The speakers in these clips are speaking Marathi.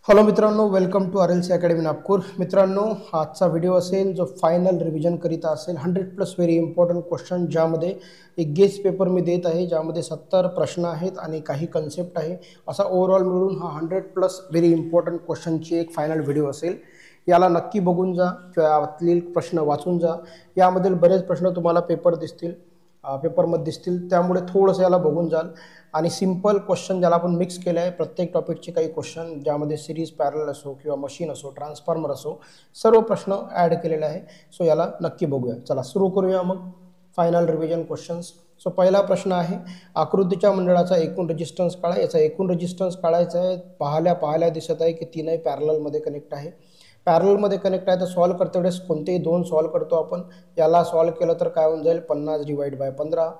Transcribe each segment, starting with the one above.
हॅलो मित्रांनो, welcome to RLC academy Nagpur. मित्रांनो, आजचा व्हिडिओ असेल जो फायनल रिव्हिजन करीता असेल. 100+ व्हेरी इम्पॉर्टंट क्वेश्चन, ज्यामध्ये एक गेस पेपर मी देत आहे, ज्यामध्ये 70 प्रश्न आहेत आणि काही कन्सेप्ट आहे. असा ओव्हरऑल मिळून हा 100+ व्हेरी इम्पॉर्टंट क्वेश्चनची एक फायनल व्हिडिओ असेल. याला नक्की बघून जा किंवा यातील प्रश्न वाचून जा. यामधील बरेच प्रश्न तुम्हाला पेपरमध्ये दिसतील, त्यामुळे थोडंसं याला बघून जाल. आणि सिंपल क्वेश्चन ज्याला आपण मिक्स केलं आहे, प्रत्येक टॉपिकचे काही क्वेश्चन, ज्यामध्ये सिरीज पॅरल असो किंवा मशीन असो, ट्रान्सफॉर्मर असो, सर्व प्रश्न ॲड केलेले आहे. सो याला नक्की बघूया. चला सुरू करूया मग फायनल रिव्हिजन क्वेश्चन्स. सो पहिला प्रश्न आहे, आकृतीच्या मंडळाचा एकूण रेजिस्टन्स काढा. याचा एकूण रेजिस्टन्स काढायचा आहे. पाहायला दिसत आहे की तीनही पॅरलमध्ये कनेक्ट आहे. पॅरलमध्ये कनेक्ट आहे तर सॉल्व करते वेळेस कोणतेही दोन सॉल्व करतो आपण. याला सॉल्व केलं तर काय होऊन जाईल, 50/15.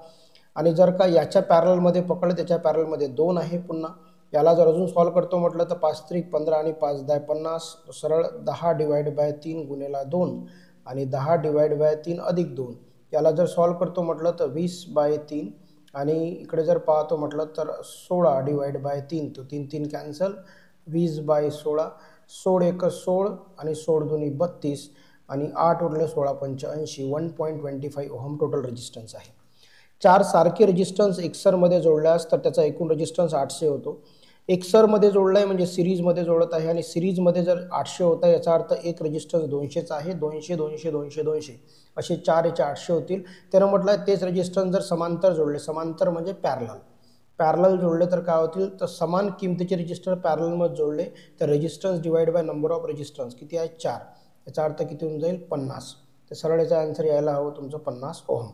आणि जर का याच्या पॅरलमध्ये पकडलं, त्याच्या पॅरलमध्ये 2 आहे. पुन्हा याला जर अजून सॉल्व करतो म्हटलं तर 5×3=15 आणि 5×10=50. सरळ 10/3 गुणेला 2 आणि 10/3 अधिक 2. याला जर सॉल्व करतो म्हटलं तर 20/3 आणि इकडे जर पाहतो म्हटलं तर 16/3. तो 3 कॅन्सल. 20/16. 16×1=16 आणि 16×2=32 आणि 8 उरले 16×5=85. 1.25 ओहम टोटल रेजिस्टन्स आहे. 4 सारखे रेजिस्टन्स एकसरमध्ये जोडल्यास तर त्याचा एकूण रेजिस्टन्स 800 होतो. एकसरमध्ये जोडला आहे म्हणजे सिरीजमध्ये जोडत आहे, आणि सिरीजमध्ये जर 800 होता याचा अर्थ एक रेजिस्टन्स 200चा आहे. 200 200 200 200 असे 4 याचे 800 होतील. त्यानं म्हटलं आहे तेच रेजिस्टन्स जर समांतर जोडले, समांतर म्हणजे पॅरलल जोडले तर काय होतील, तर समान किमतीचे रेजिस्टर पॅरलमध्ये जोडले तर resistance divide by number of resistance किती आहे, 4. याचा अर्थ किती होऊन जाईल, 50. तर सरळ याचा आन्सर यायला हवं तुमचं 50 ओहम.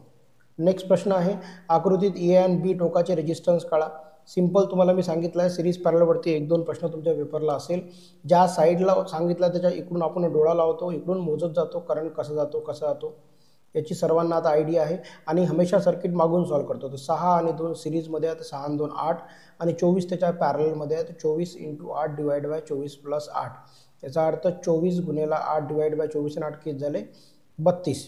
नेक्स्ट प्रश्न आहे, आकृतीत ए आणि बी टोकाचे रेजिस्टन्स काढा. सिंपल तुम्हाला मी सांगितलं आहे, सिरीज पॅरलवरती 1-2 प्रश्न तुमच्या पेपरला असेल. ज्या साईडला सांगितलं त्याच्या इकडून आपण डोळा लावतो, इकडून मोजत जातो करंट कसा जातो याची सर्वांना आता आयडिया आहे. आणि हमेशा सर्किट मागून सॉल्व करतो. तर 6 आणि 2 सिरीजमध्ये आहे, तर 6 आणि 2 8 आणि 24 त्याच्या पॅरलमध्ये आहे. तर 24 × 8 डिवाइड बाय 24 + 8. याचा अर्थ 24 गुणेला 8 डिवाइड बाय 24 आणि 8 किती झाले, 32.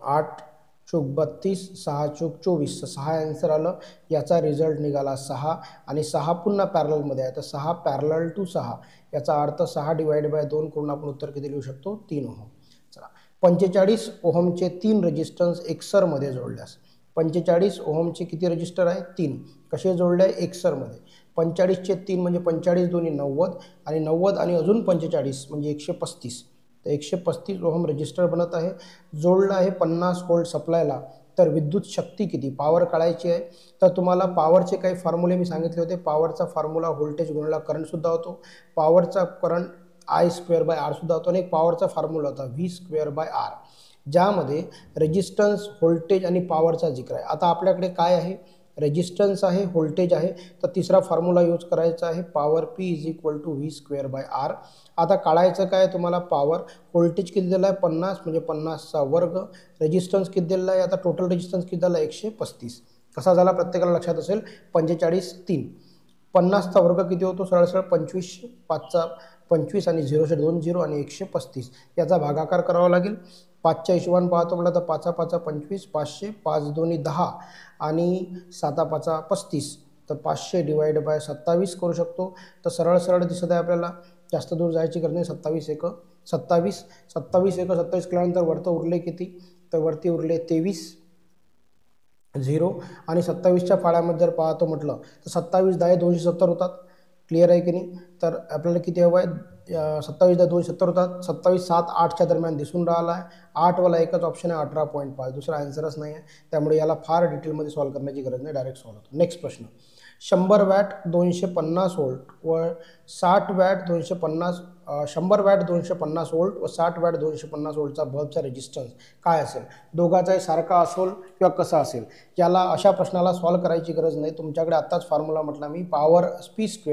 8 चूक 32, 6 चूक 24. 6 आन्सर आलं. याचा रिझल्ट निघाला 6 आणि 6 पुन्हा पॅरलमध्ये आहे. तर 6 पॅरलल टू 6. याचा अर्थ 6 डिवाइड बाय 2 करून आपण उत्तर किती लिहू शकतो, 3 ओहम. चला, 45 ओहमचे 3 रेजिस्टन्स एकसरमध्ये जोडल्यास. 45 ओहमचे किती रेजिस्टर आहे, 3. कसे जोडले आहे, एकसरमध्ये. 45चे 3 म्हणजे 45 दोन्ही 90 आणि 90 आणि अजून 45 म्हणजे 135. तर 135 ओहम रेजिस्टर बनत आहे. जोडलं आहे 50 व्होल्ट सप्लायला. तर विद्युत शक्ती किती, पॉवर काढायची आहे. तर तुम्हाला पॉवरचे काही फॉर्म्युले मी सांगितले होते. पॉवरचा फॉर्म्युला व्होल्टेज गुणिला करंटसुद्धा होतो. पॉवरचा करंट I²/R सुद्धा होतो आणि एक पॉवरचा फॉर्म्युला होता V²/R, ज्यामध्ये रेजिस्टन्स, व्होल्टेज आणि पॉवरचा जिक्र आहे. आता आपल्याकडे काय आहे, रेजिस्टन्स आहे, व्होल्टेज आहे. तर तिसरा फॉर्म्युला यूज करायचा आहे, पॉवर P = V²/R. आता काढायचं काय तुम्हाला, पॉवर. व्होल्टेज किती दिलं आहे, 50 म्हणजे 50चा वर्ग. रेजिस्टन्स किती दिलेला आहे, आता टोटल रेजिस्टन्स किती झाला, 135. कसा झाला प्रत्येकाला लक्षात असेल, 45 3. 50चा वर्ग किती होतो, सरळ 25, 5चा 25 आणि 0 2 0 आणि 135. याचा भागाकार करावा लागेल. 5च्या हिशोबाने पाहतो म्हटलं तर 5×5 25, 500, 5 दोन्ही 10 आणि 7×5 35. तर 500 डिवाइड बाय 27 करू शकतो. तर सरळ दिसत आहे आपल्याला, जास्त दूर जायची गरज नाही. 27×1 27 केल्यानंतर वरतं उरले किती, तर वरती उरले 23 0 आणि 27च्या फाळ्यामध्ये जर पाहतो म्हटलं तर 27 10 270 होतात. क्लिअर आहे की नाही. तर आपल्याला किती हवं आहे, 27 10 270 होतात. 27 7 8च्या दरम्यान दिसून राहिला आहे. 8वाला एकच ऑप्शन आहे, 18.5. दुसरा आन्सरच नाही आहे. त्यामुळे याला फार डिटेलमध्ये सॉल्व करण्याची गरज नाही, डायरेक्ट सॉल्व होतो. नेक्स्ट प्रश्न, 100 वॅट 250 व्होल्ट व 60 वॅट 250 100 वॅट 250 व्होल्ट व 60 वॅट 250 व्होल्टचा बल्बचा रेजिस्टन्स काय असेल. दोघाचाही सारखा असेल किंवा कसा असेल. याला अशा प्रश्नाला सॉल्व करायची गरज नाही. तुमच्याकडे आत्ताच फॉर्म्युला म्हटला मी, पॉवर P =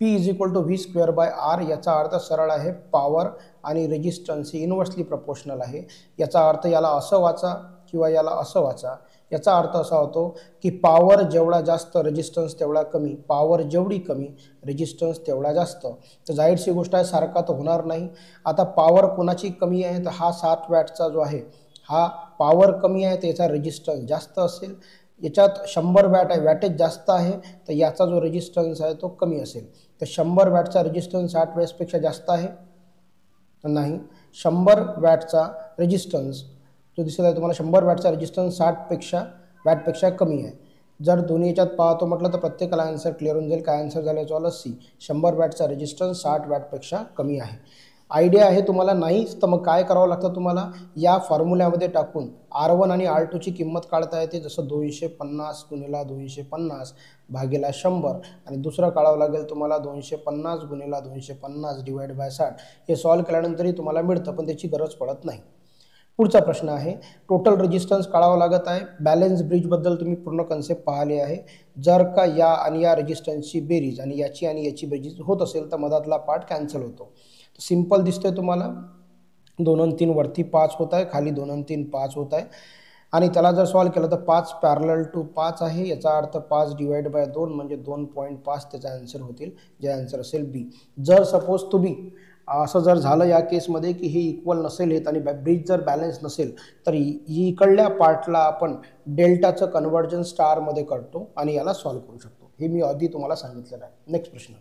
V²/R. याचा अर्थ सरळ आहे, पॉवर आणि रेजिस्टन्स ही इन्व्हर्सली प्रपोर्शनल आहे. याचा अर्थ याला असं वाचा किंवा याला असं वाचा. याचा अर्थ असा होतो की पॉवर जेवढा जास्त रेजिस्टन्स तेवढा कमी, पॉवर जेवढी कमी रेजिस्टन्स तेवढा जास्त. तर जाहीरशी गोष्ट आहे, सारखा तर होणार नाही. आता पॉवर कोणाची कमी आहे, तर हा 7 वॅटचा जो आहे हा पॉवर कमी आहे, तर याचा रेजिस्टन्स जास्त असेल. याच्यात 100 वॅट आहे, वॅटेज जास्त आहे, तर याचा जो रेजिस्टन्स आहे तो कमी असेल. तर 100 वॅटचा रेजिस्टन्स 60 वॅट्सपेक्षा जास्त आहे नाही. 100 वॅटचा रेजिस्टन्स जो दिसत आहे तुम्हाला 100 वॅटचा रेजिस्टन्स 60 वॅटपेक्षा कमी आहे. जर दोन्ही याच्यात पाहतो म्हटलं तर प्रत्येकाला आन्सर क्लिअर होऊन जाईल. काय आन्सर झालं चला सी. 100 वॅटचा रेजिस्टन्स 60 वॅटपेक्षा कमी आहे. आयडिया आहे तुम्हाला नाहीच तर मग काय करावं लागतं तुम्हाला या फॉर्म्युल्यामध्ये टाकून R1 आणि R2ची किंमत काढता येते. जसं 250 गुणिला 250 भागिला 100 आणि दुसरं काढावं लागेल तुम्हाला 250 गुणिला 250 डिवाइड बाय 60. हे सॉल्व केल्यानंतरही तुम्हाला मिळतं पण त्याची गरज पडत नाही. पुढचा प्रश्न आहे टोटल रेजिस्टन्स काढावं लागत आहे. बॅलन्स ब्रिजबद्दल तुम्ही पूर्ण कन्सेप्ट पाहिली आहे. जर का या आणि या रेजिस्टन्सची बेरीज आणि याची बेरीज होत असेल तर मधातला पार्ट कॅन्सल होतो. सिंपल दिसतोय तुम्हाला 2 आणि 3 वरती 5 होत आहे, खाली 2 आणि 3 5 होत आहे आणि त्याला जर सॉल्व केलं तर 5 पॅरलल टू 5 आहे. याचा अर्थ 5 डिवाइड बाय 2 म्हणजे 2.5 त्याचा आन्सर होतील जे आन्सर असेल बी. जर सपोज तुम्ही असं जर झालं या केसमध्ये की हे इक्वल नसेल हेत आणि ब्रिज जर बॅलन्स नसेल तर इकडल्या पार्टला आपण डेल्टाचं कन्व्हर्जन स्टारमध्ये करतो आणि याला सॉल्व करू शकतो. हे मी आधी तुम्हाला सांगितलेलं आहे. नेक्स्ट प्रश्न.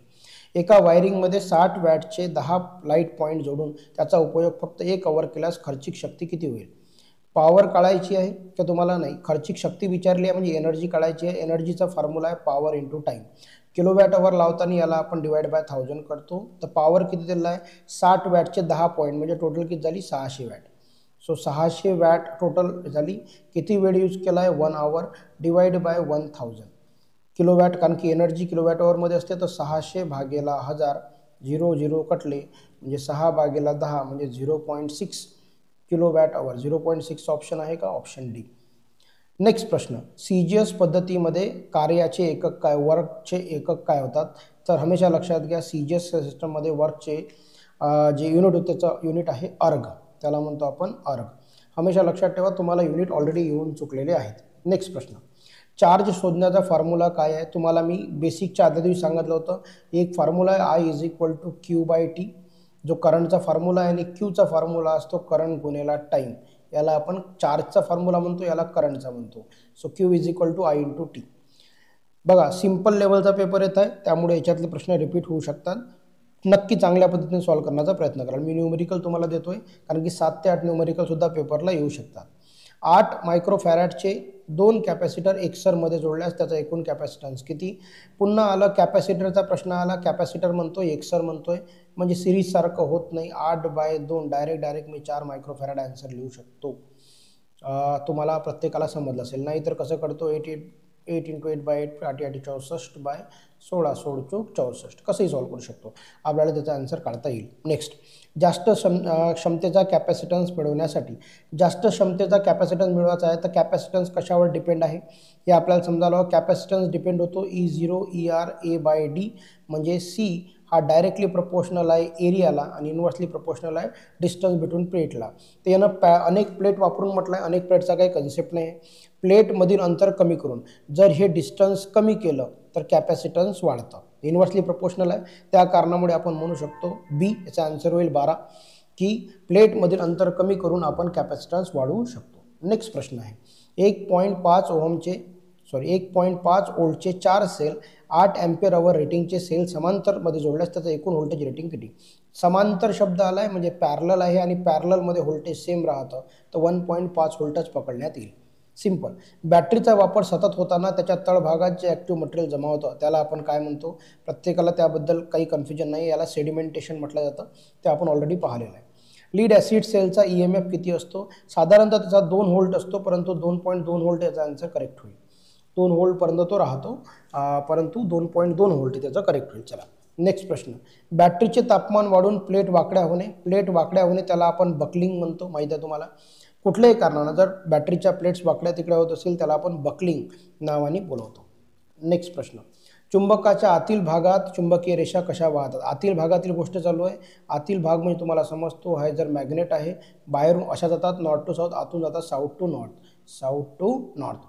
एका वायरिंगमध्ये 60 वॅटचे 10 लाईट पॉईंट जोडून त्याचा उपयोग फक्त 1 आवर केल्यास खर्चिक शक्ती किती होईल? पॉवर काढायची आहे का तुम्हाला नाही, खर्चिक शक्ती विचारली आहे म्हणजे एनर्जी काढायची आहे. एनर्जीचा फॉर्म्युला आहे पॉवर इंटू टाईम. किलोवॅट आवर लावताना याला आपण डिवाइड बाय 1000 करतो. तर पॉवर किती दिलेला आहे 60 वॅटचे 10 पॉईंट म्हणजे टोटल किती झाली 600 वॅट. सो 600 वॅट टोटल झाली. किती वेळ यूज केला आहे 1 आवर डिवाइड बाय 1000 किलोवॅट कारण की एनर्जी किलोवॅट आवरमध्ये असते. तर 600 भागेला 1000 0 0 कटले म्हणजे 6 भागेला 10 म्हणजे 0.6 किलोवॅट आवर. 0.6 ऑप्शन आहे का ऑप्शन डी. नेक्स्ट प्रश्न. CGS पद्धतीमध्ये कार्याचे एकक काय वर्कचे एकक काय होतात? तर हमेशा लक्षात घ्या CGS सिस्टममध्ये वर्कचे जे युनिट होते त्याचं युनिट आहे अर्ग. त्याला म्हणतो आपण अर्ग. हमेशा लक्षात ठेवा तुम्हाला युनिट ऑलरेडी येऊन चुकलेले आहेत. नेक्स्ट प्रश्न. चार्ज शोधण्याचा फॉर्म्युला काय आहे? तुम्हाला मी बेसिकच्या आदल्या दिवशी सांगितलं होतं. एक फॉर्म्युला आहे I = Q/T जो करंटचा फॉर्म्युला आहे आणि Qचा फॉर्म्युला असतो करंट गुणिला टाईम. याला आपण चार्जचा फॉर्म्युला म्हणतो, याला करंटचा म्हणतो. So Q = I × T. बघा सिंपल लेवलचा पेपर येत आहे त्यामुळे याच्यातले प्रश्न रिपीट होऊ शकतात. नक्की चांगल्या पद्धतीने सॉल्व करण्याचा प्रयत्न कराल. मी न्यूमेरिकल तुम्हाला देतोय कारण की 7 ते 8 न्यूमेरिकल सुद्धा पेपरला येऊ शकतात. 8 मायक्रोफॅरॅडचे 2 कॅपॅसिटर एकसरमध्ये जोडल्यास त्याचा एकूण कॅपॅसिटन्स किती? पुन्हा आलं कॅपॅसिटरचा प्रश्न आला. कॅपॅसिटर म्हणतोय एकसर म्हणतोय म्हणजे सिरीजसारखं होत नाही. 8/2 डायरेक्ट मी 4 मायक्रोफॅरॅड आन्सर लिहू शकतो. तुम्हाला प्रत्येकाला समजलं असेल. नाहीतर कसं करतो 8 × 8/8 8 8 64 बाय 16 16 चौक 64 कसंही सॉल्व करू शकतो. आपल्याला त्याचा आन्सर काढता येईल. नेक्स्ट. जास्त क्षमतेचा कॅपॅसिटन्स मिळवण्यासाठी जास्त क्षमतेचा कॅपॅसिटन्स मिळवायचा आहे तर कॅपॅसिटन्स कशावर डिपेंड आहे हे आपल्याला समजायला हवं. कॅपॅसिटन्स डिपेंड होतो E0 ER A/D म्हणजे C हा डायरेक्टली प्रपोर्शनल आहे एरियाला आणि इन्व्हर्सली प्रपोर्शनल आहे डिस्टन्स बिटवीन प्लेटला. ते यानं अनेक प्लेट वापरून म्हटलं आहे. अनेक प्लेटचा काही कन्सेप्ट नाही. प्लेटमधील अंतर कमी करून जर हे डिस्टन्स कमी केलं तर कॅपॅसिटन्स वाढतं. इन्व्हर्सली प्रपोर्शनल आहे त्या कारणामुळे आपण म्हणू शकतो बी. याचा आन्सर होईल 12 की प्लेटमधील अंतर कमी करून आपण कॅपॅसिटन्स वाढवू शकतो. नेक्स्ट प्रश्न आहे 1.5 व्होल्टचे 4 सेल 8 अँपिअर आवर रेटिंगचे सेल समांतरमध्ये जोडल्यास त्याचं एकूण व्होल्टेज रेटिंग किती? समांतर शब्द आला आहे म्हणजे पॅरलल आहे आणि पॅरललमध्ये व्होल्टेज सेम राहतं तर 1.5 व्होल्टच पकडण्यात येईल. सिंपल. बॅटरीचा वापर सतत होताना त्याच्या तळभागात जे ॲक्टिव्ह मटेरियल जमा होतं त्याला आपण काय म्हणतो? प्रत्येकाला त्याबद्दल काही कन्फ्युजन नाही. याला सेडिमेंटेशन म्हटलं जातं. ते आपण ऑलरेडी पाहिलेलं आहे. लीड ॲसिड सेलचा EMF किती असतो? साधारणतः त्याचा 2 व्होल्ट असतो परंतु 2.2 व्होल्ट याचा आन्सर करेक्ट होईल. 2 व्होल्टपर्यंत तो राहतो परंतु 2.2 व्होल्ट त्याचा करेक्ट होईल. चला नेक्स्ट प्रश्न. बॅटरीचे तापमान वाढून प्लेट वाकड्या होणे त्याला आपण बकलिंग म्हणतो. माहीत आहे तुम्हाला. कुठल्याही कारणानं जर बॅटरीच्या प्लेट्स वाकड्या तिकड्या होत असेल त्याला आपण बकलिंग नावाने बोलवतो. नेक्स्ट प्रश्न. चुंबकाच्या आतील भागात चुंबकीय रेषा कशा वाहतात? आतील भागातील गोष्ट चालू आहे. आतील भाग म्हणजे तुम्हाला समजतो आहे जर मॅग्नेट आहे बाहेरून अशा जातात नॉर्थ टू साऊथ, आतून जातात साऊथ टू नॉर्थ.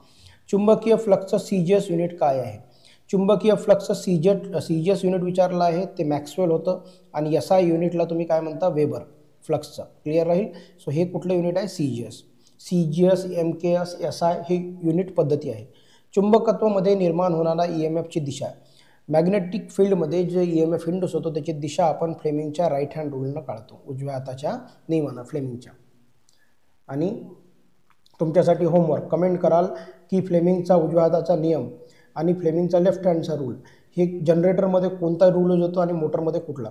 चुंबकीय फ्लक्सचं CGS युनिट काय आहे? चुंबकीय फ्लक्सचं CGS युनिट विचारलं आहे ते मॅक्सवेल होतं आणि SI युनिटला तुम्ही काय म्हणता? वेबर फ्लक्सचं. क्लिअर राहील. सो हे कुठलं युनिट आहे? CGS MKS SI ही युनिट पद्धती आहे. चुंबकत्वामध्ये निर्माण होणारा EMFची दिशा मॅग्नेटिक फील्डमध्ये जे EMF इंड्यूस होतो त्याची दिशा आपण फ्लेमिंगच्या राईट हँड रूलनं काढतो, उजव्या हाताच्या नियमानं फ्लेमिंगच्या. आणि तुमच्यासाठी होमवर्क कमेंट कराल की फ्लेमिंगचा उजव्या हाताचा नियम आणि फ्लेमिंगचा लेफ्ट हँडचा रूल हे जनरेटरमध्ये कोणता रूल यूज होतो आणि मोटरमध्ये कुठला.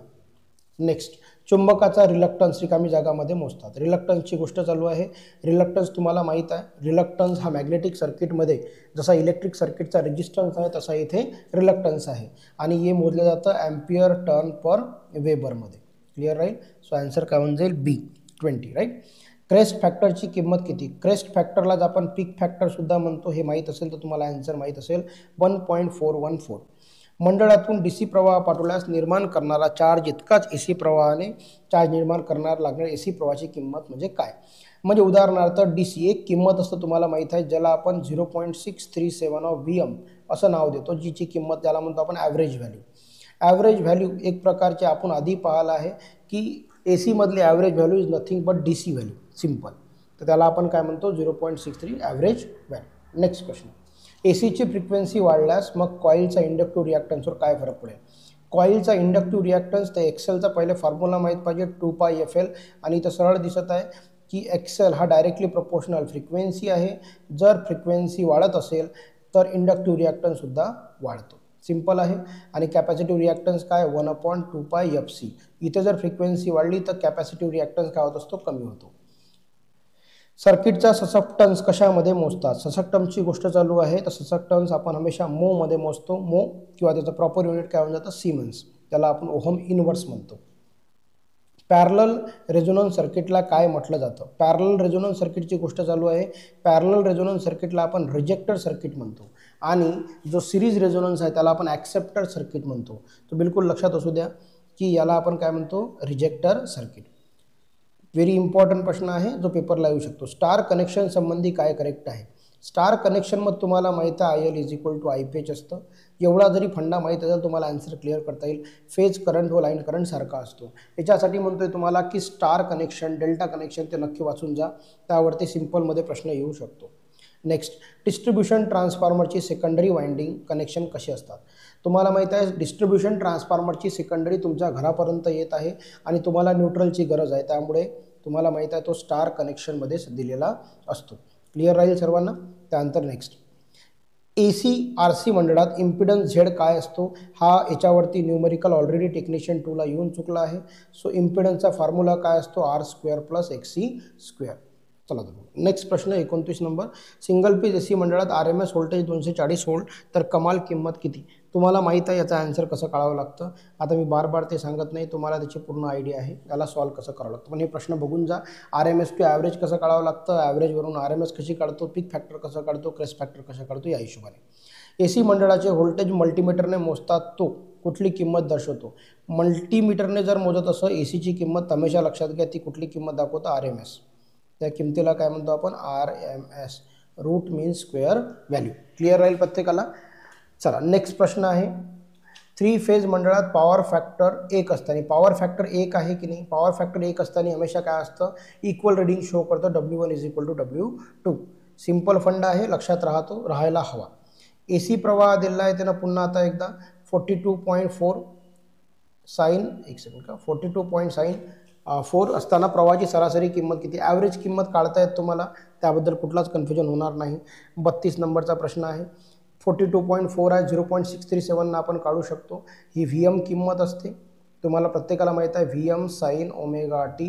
नेक्स्ट, चुंबकाचा रिलक्टन्स रिकामी जागामध्ये मोजतात. रिलक्टन्सची गोष्ट चालू आहे. रिलक्टन्स तुम्हाला माहीत आहे, रिलक्टन्स हा मॅग्नेटिक सर्किटमध्ये जसा इलेक्ट्रिक सर्किटचा रेजिस्टन्स आहे तसा इथे रिलक्टन्स आहे आणि हे मोजलं जातं ॲम्पियर टर्न पर वेबरमध्ये. क्लिअर राहील. सो आन्सर काय होऊन जाईल बी 20. राईट. क्रेस्ट फॅक्टरची किंमत किती. क्रेस्ट फॅक्टरलाच आपण पीक फॅक्टरसुद्धा म्हणतो. हे माहीत असेल तर तुम्हाला आन्सर माहीत असेल 1.414. मंडळातून DC प्रवाह पाठवल्यास निर्माण करणारा चार्ज इतकाच AC प्रवाहाने चार्ज निर्माण करणार लागणाऱ्या AC प्रवाहाची किंमत म्हणजे काय. म्हणजे उदाहरणार्थ DC एक किंमत असतं तुम्हाला माहीत आहे, ज्याला आपण 0.637 ऑफ VM असं नाव देतो, जीची किंमत त्याला म्हणतो आपण ॲव्हरेज व्हॅल्यू. ॲव्हरेज व्हॅल्यू एक प्रकारचे आपण आधी पाहिलं आहे की AC मधले average value is nothing but DC value, simple. तर त्याला आपण काय म्हणतो 0.63 ॲव्हरेज व्हॅल्यू. नेक्स्ट क्वेश्चन, ACची फ्रिक्वेन्सी वाढल्यास मग कॉईलचा इंडक्टिव्ह रिॲक्टन्सवर काय फरक पडेल. कॉईलचा इंडक्टिव्ह रिॲक्टन्स तर एक्सेलचा पहिले फॉर्म्युला माहीत पाहिजे 2πfl आणि इथं सरळ दिसत आहे की एक्सेल हा डायरेक्टली प्रोपोर्शनल फ्रिक्वेन्सी आहे. जर फ्रिक्वेन्सी वाढत असेल तर इंडक्टिव्ह रिॲक्टन्ससुद्धा वाढतो, सिम्पल आहे. आणि कॅपॅसिटिव्ह रिॲक्टन्स काय 1/2πfc. इथे जर फ्रिक्वेन्सी वाढली तर कॅपॅसिटिव्ह रिॲक्टन्स काय होत असतो, कमी होतो. सर्किटचा ससेप्टन्स कशामध्ये मोजतात. ससेप्टन्सची गोष्ट चालू आहे तर ससेप्टन्स आपण हमेशा मोमध्ये मोजतो. मो किंवा त्याचं प्रॉपर युनिट काय होऊन जातं सिमेन्स, त्याला आपण ओहम इनव्हर्स म्हणतो. पॅरलल रेझोनन्स सर्किटला काय म्हटलं जातं. पॅरलल रेझोनन्स सर्किटची गोष्ट चालू आहे. पॅरलल रेझोनन्स सर्किटला आपण रिजेक्टर सर्किट म्हणतो आणि जो सिरीज रेझोनन्स आहे त्याला आपण ॲक्सेप्टर सर्किट म्हणतो. तर बिलकुल लक्षात असू द्या की याला आपण काय म्हणतो, रिजेक्टर सर्किट. व्हेरी इम्पॉर्टंट प्रश्न आहे जो पेपरला येऊ शकतो. स्टार कनेक्शन संबंधी काय करेक्ट आहे. स्टार कनेक्शनमध्ये तुम्हाला माहीत आहे IL = IPH असतं. एवढा जरी फंडा माहीत असेल तुम्हाला आन्सर क्लिअर करता येईल. फेज करंट व लाईन करंट सारखा असतो. याच्यासाठी म्हणतोय तुम्हाला की स्टार कनेक्शन, डेल्टा कनेक्शन ते नक्की वाचून जा, त्यावरती सिम्पलमध्ये प्रश्न येऊ शकतो. नेक्स्ट, डिस्ट्रीब्युशन ट्रान्सफॉर्मरची सेकंडरी वाइंडिंग कनेक्शन कशी असतात. तुम्हाला माहीत आहे डिस्ट्रीब्युशन ट्रान्सफॉर्मरची सेकंडरी तुमच्या घरापर्यंत येत आहे आणि तुम्हाला न्यूट्रलची गरज आहे, त्यामुळे तुम्हाला माहीत आहे तो स्टार कनेक्शनमध्येच दिलेला असतो. क्लिअर राहील सर्वांना. त्यानंतर नेक्स्ट, AC RC मंडळात इम्पिडन्स Z काय असतो. हा याच्यावरती न्यूमरिकल ऑलरेडी टेक्निशियन 2ला येऊन चुकला आहे. सो इम्पिडन्सचा फॉर्म्युला काय असतो R² + XC². चला नेक्स्ट प्रश्न 29 नंबर, सिंगल पेज AC मंडळात RMS व्होल्टेज 240 व्होल्ट तर कमाल किंमत किती. तुम्हाला माहीत आहे याचा आन्सर कसं काढावं लागतं. आता मी बार ते सांगत नाही, तुम्हाला त्याची पूर्ण आयडिया आहे, याला सॉल्व कसं करावं लागतं. पण हे प्रश्न बघून जा. RMS टू ॲव्हरेज कसं काढावं लागतं, ॲव्हरेजवरून RMS कशी काढतो, पीक फॅक्टर कसं काढतो, क्रेस्ट फॅक्टर कसं काढतो, या हिशोबाने. AC मंडळाचे व्होल्टेज मल्टीमीटरने मोजतात तो कुठली किंमत दर्शवतो. मल्टीमीटरने जर मोजत असं ACची किंमत हमेशा लक्षात घ्या, ती कुठली किंमत दाखवतं RMS. त्या किमतीला काय म्हणतो आपण RMS, रूट मीन स्क्वेअर व्हॅल्यू. क्लिअर राहील प्रत्येकाला. चला नेक्स्ट प्रश्न आहे, 3 फेज मंडळात पॉवर फॅक्टर 1 असताना, पॉवर फॅक्टर 1 आहे की नाही. पॉवर फॅक्टर 1 असताना हमेशा काय असतं, इक्वल रिडिंग शो करतं W1 = W2. सिम्पल फंड आहे, लक्षात राहायला हवा. AC प्रवाह दिला आहे त्यानं पुन्हा आता एकदा 42.4 साईन 42.4 असताना प्रवाहाची सरासरी किंमत किती. ॲव्हरेज किंमत काढता येत तुम्हाला, त्याबद्दल कुठलाच कन्फ्युजन होणार नाही. 32 नंबरचा प्रश्न आहे. 42.4 आहे, 0.637 आपण काढू शकतो. ही VM किंमत असते, तुम्हाला प्रत्येकाला माहीत आहे VM sin ωt.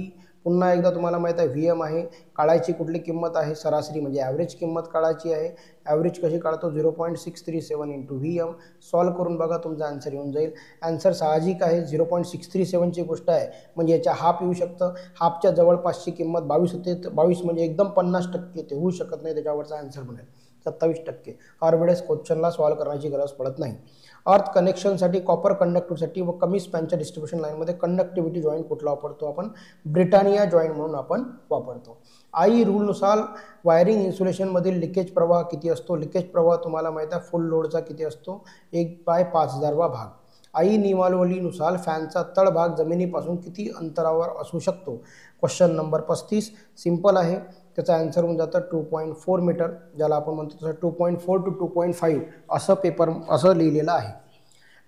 पुन्हा एकदा तुम्हाला माहीत आहे VM आहे. काढायची कुठली किंमत आहे, सरासरी म्हणजे ॲव्हरेज किंमत काढायची आहे. ॲव्हरेज कशी काढतो 0.637 × VM. सॉल्व करून बघा, तुमचा आन्सर येऊन जाईल. आन्सर साहजिक आहे, 0.637ची गोष्ट आहे म्हणजे याच्या हाफ येऊ शकतं. हाफच्या जवळपासची किंमत 22 होते. 22 म्हणजे एकदम 50% ते होऊ शकत नाही, त्याच्यावरचा आन्सर बनेल 27%. हर वेळेस क्वेश्चनला सॉल्व करण्याची गरज पडत नाही. अर्थ कनेक्शनसाठी कॉपर कंडक्टिव्हिटीसाठी व कमी स्पॅनच्या डिस्ट्रीब्युशन लाईनमध्ये कंडक्टिव्हिटी जॉईंट कुठला वापरतो आपण, ब्रिटानिया जॉईंट म्हणून आपण वापरतो. आई रूलनुसार वायरिंग इन्सुलेशनमधील लिकेज प्रवाह किती असतो. लिकेज प्रवाह तुम्हाला माहीत आहे फुल लोडचा किती असतो, 1/5000 भाग. आई नियमावलीनुसार फॅनचा तळभाग जमिनीपासून किती अंतरावर असू शकतो. क्वेश्चन नंबर 35 सिंपल आहे, त्याचा आन्सर होऊन जातं 2.4 मीटर, ज्याला आपण म्हणतो तसं 2.4 to 2.5 असं लिहिलेलं आहे.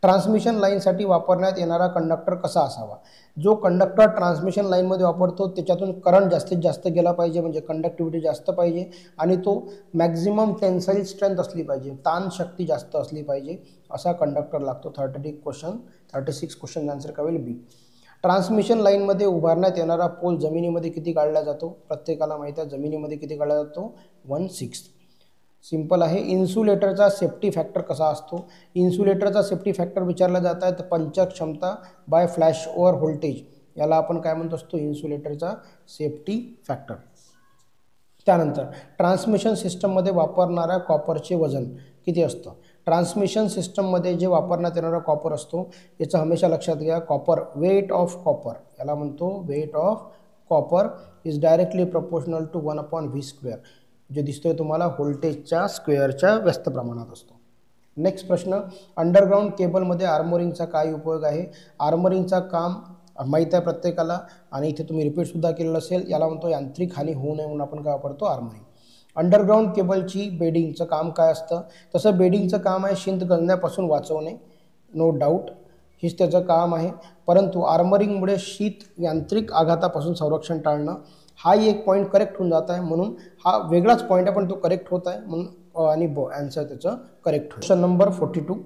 ट्रान्समिशन लाईनसाठी वापरण्यात येणारा कंडक्टर कसा असावा? जो कंडक्टर ट्रान्समिशन लाईनमध्ये वापरतो त्याच्यातून करंट जास्तीत जास्त गेला पाहिजे, म्हणजे कंडक्टिव्हिटी जास्त पाहिजे, आणि तो मॅक्झिमम टेन्साईल स्ट्रेंथ असली पाहिजे, ताण शक्ती जास्त असली पाहिजे, असा कंडक्टर लागतो. 36 क्वेश्चन आन्सर का होईल बी. ट्रान्समिशन लाईनमध्ये उभारण्यात येणारा पोल जमिनीमध्ये किती गाळला जातो? प्रत्येकाला माहिती आहे जमिनीमध्ये किती गाळला जातो, 1/6. सिंपल आहे. इन्सुलेटरचा सेफ्टी फॅक्टर कसा असतो? इन्सुलेटरचा सेफ्टी फॅक्टर विचारला जात आहे तर पंचर क्षमता बाय फ्लॅश ओव्हर व्होल्टेज, याला आपण काय म्हणतो असतो, इन्सुलेटरचा सेफ्टी फॅक्टर. त्यानंतर ट्रान्समिशन सिस्टममध्ये वापरणाऱ्या कॉपरचे वजन किती असतं? ट्रान्समिशन सिस्टममध्ये जे वापरण्यात येणारा कॉपर असतो याचं हमेशा लक्षात घ्या, कॉपर वेट ऑफ कॉपर, याला म्हणतो weight of copper is directly proportional to 1/v², जे दिसतोय तुम्हाला व्होल्टेजच्या स्क्वेअरच्या व्यस्त प्रमाणात असतो. नेक्स्ट प्रश्न, अंडरग्राऊंड केबलमध्ये आर्मोरिंगचा काय उपयोग आहे? आर्मोरिंगचा काम माहीत आहे प्रत्येकाला, आणि इथे तुम्ही रिपीटसुद्धा केलेलं असेल. याला म्हणतो यांत्रिक हानी होऊ नये म्हणून आपण काय वापरतो, आर्मोरिंग. अंडरग्राऊंड केबलची बेडिंगचं काम काय असतं? तसं बेडिंगचं काम आहे शीत गंजण्यापासून वाचवणे, नो डाऊट, हेच त्याचं काम आहे. परंतु आर्मरिंगमुळे शीत यांत्रिक आघातापासून संरक्षण टाळणं, हा एक पॉईंट करेक्ट होऊन जात आहे, म्हणून हा वेगळाच पॉईंट आहे पण तो करेक्ट होत आहे, म्हणून आणि आन्सर त्याचं करेक्ट होईल. क्वेश्चन नंबर 42,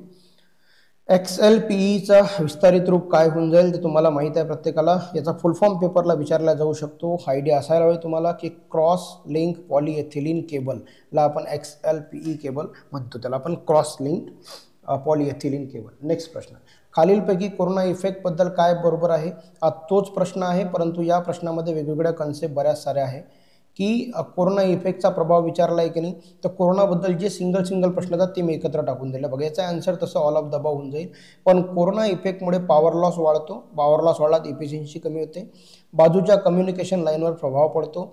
XLPEचा विस्तारित रूप काय होऊन जाईल ते तुम्हाला माहीत आहे प्रत्येकाला. याचा फुल फॉर्म पेपरला विचारला जाऊ शकतो. आयडिया असायला हवी तुम्हाला की क्रॉस लिंक पॉलिएथिलीन केबलला आपण XLPE केबल म्हणतो, त्याला आपण क्रॉस लिंक पॉलिएथिलीन केबल. नेक्स्ट प्रश्न, खालीलपैकी कोरोना इफेक्टबद्दल काय बरोबर आहे? हा तोच प्रश्न आहे, परंतु या प्रश्नामध्ये वेगवेगळ्या कन्सेप्ट बऱ्याच साऱ्या आहे. की कोरोना इफेक्टचा प्रभाव विचारला आहे की नाही, तर कोरोनाबद्दल जे सिंगल प्रश्न येतात ते मी एकत्र टाकून दिले. बघा याचा आन्सर तसं ऑल ऑफ दबाव होऊन जाईल. पण कोरोना इफेक्टमुळे पॉवर लॉस वाढतो, पॉवर लॉस वाढला इफिशियन्सी कमी होते, बाजूच्या कम्युनिकेशन लाईनवर प्रभाव पडतो.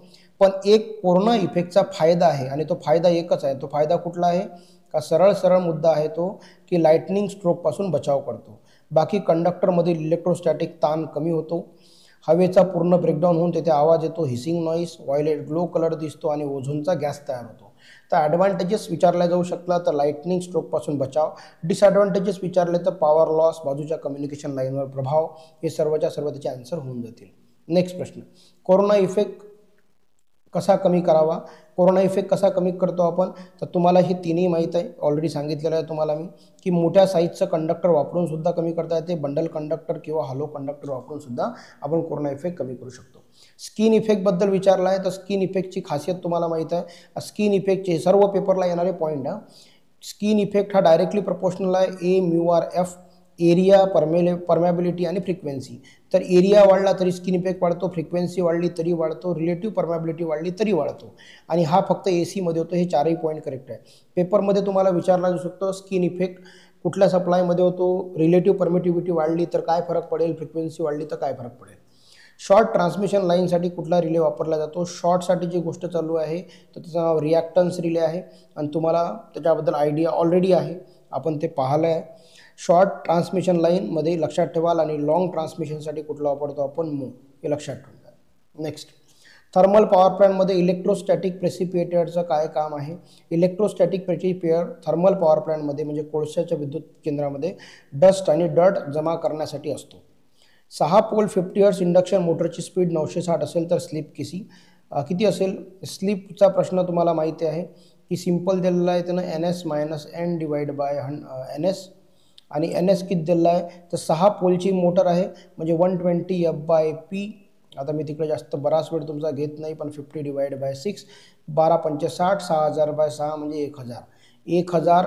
पण एक कोरोना इफेक्टचा फायदा आहे, आणि तो फायदा एकच आहे. तो फायदा कुठला आहे का? सरळ मुद्दा आहे तो की लाईटनिंग स्ट्रोकपासून बचाव करतो. बाकी कंडक्टरमधील इलेक्ट्रोस्टॅटिक ताण कमी होतो, हवेचा पूर्ण ब्रेकडाऊन होऊन तेथे आवाज येतो, hissing noise, violet glow colour दिसतो, आणि ओझोनचा गॅस तयार होतो. तर ॲडव्हान्टेजेस विचारल्या जाऊ शकला तर लाईटनिंग स्ट्रोकपासून बचाव, डिसॲडव्हान्टेजेस विचारले तर पॉवर लॉस, बाजूच्या कम्युनिकेशन लाईनवर प्रभाव, हे सर्वच्या सर्व त्याचे आन्सर होऊन जातील. नेक्स्ट प्रश्न, कोरोना इफेक्ट कसा कमी करावा? कोरोना इफेक्ट कसा कमी करतो आपण? तर तुम्हाला हे तिन्ही माहीत आहे, ऑलरेडी सांगितलेलं आहे तुम्हाला मी, की मोठ्या साईजचं कंडक्टर वापरून सुद्धा कमी करता येते. बंडल कंडक्टर किंवा हॅलो कंडक्टर वापरून सुद्धा आपण कोरोना इफेक्ट कमी करू शकतो. स्किन इफेक्टबद्दल विचारला आहे तर स्किन इफेक्टची खासियत तुम्हाला माहीत आहे. स्किन इफेक्टचे सर्व पेपरला येणारे पॉईंट, स्किन इफेक्ट हा डायरेक्टली प्रपोर्शनल आहे A/μ/F, एरिया, परमॅबिलिटी आणि फ्रिक्वेन्सी. तर एरिया वाढला तरी स्किन इफेक्ट वाढतो, फ्रिक्वेन्सी वाढली तरी वाढतो, रिलेटिव्ह परमॅबिलिटी वाढली तरी वाढतो, आणि हा फक्त AC मध्ये होतो. हे चारही पॉईंट करेक्ट आहे. पेपरमध्ये तुम्हाला विचारला जाऊ शकतो स्किन इफेक्ट कुठल्या सप्लायमध्ये होतो, रिलेटिव्ह परमिटिव्हिटी वाढली तर काय फरक पडेल, फ्रिक्वेन्सी वाढली तर काय फरक पडेल. शॉर्ट ट्रान्समिशन लाईनसाठी कुठला रिले वापरला जातो? शॉर्टसाठी जी गोष्ट चालू आहे तर त्याचं नाव रिॲक्टन्स रिले आहे, आणि तुम्हाला त्याच्याबद्दल आयडिया ऑलरेडी आहे, आपण ते पाहिलं आहे. शॉर्ट ट्रान्समिशन लाईनमध्ये लक्षात ठेवाल, आणि लॉंग ट्रान्समिशनसाठी कुठला वापरतो आपण? मो, हे लक्षात ठेवा. नेक्स्ट, थर्मल पॉवर प्लॅनमध्ये इलेक्ट्रोस्टॅटिक प्रेसिपिएटरचं काय काम आहे? इलेक्ट्रोस्टॅटिक प्रेसिपिएटर थर्मल पॉवर प्लॅनमध्ये म्हणजे कोळशाच्या विद्युत केंद्रामध्ये डस्ट आणि डर्ट जमा करण्यासाठी असतो. 6 पोल 50 हर्ट्ज इंडक्शन मोटरची स्पीड 960 असेल तर स्लिप किती असेल? स्लिपचा प्रश्न तुम्हाला माहिती आहे की सिंपल दिलेला आहे त्यानं NS - N/NS, आणि NS किती दिलेला आहे तर 6 पोलची मोटर आहे म्हणजे 120 F/P. आता मी तिकडे जास्त बराच वेळ तुमचा घेत नाही, पण 50/6, 12×5 = 60, 6000/6 म्हणजे 1000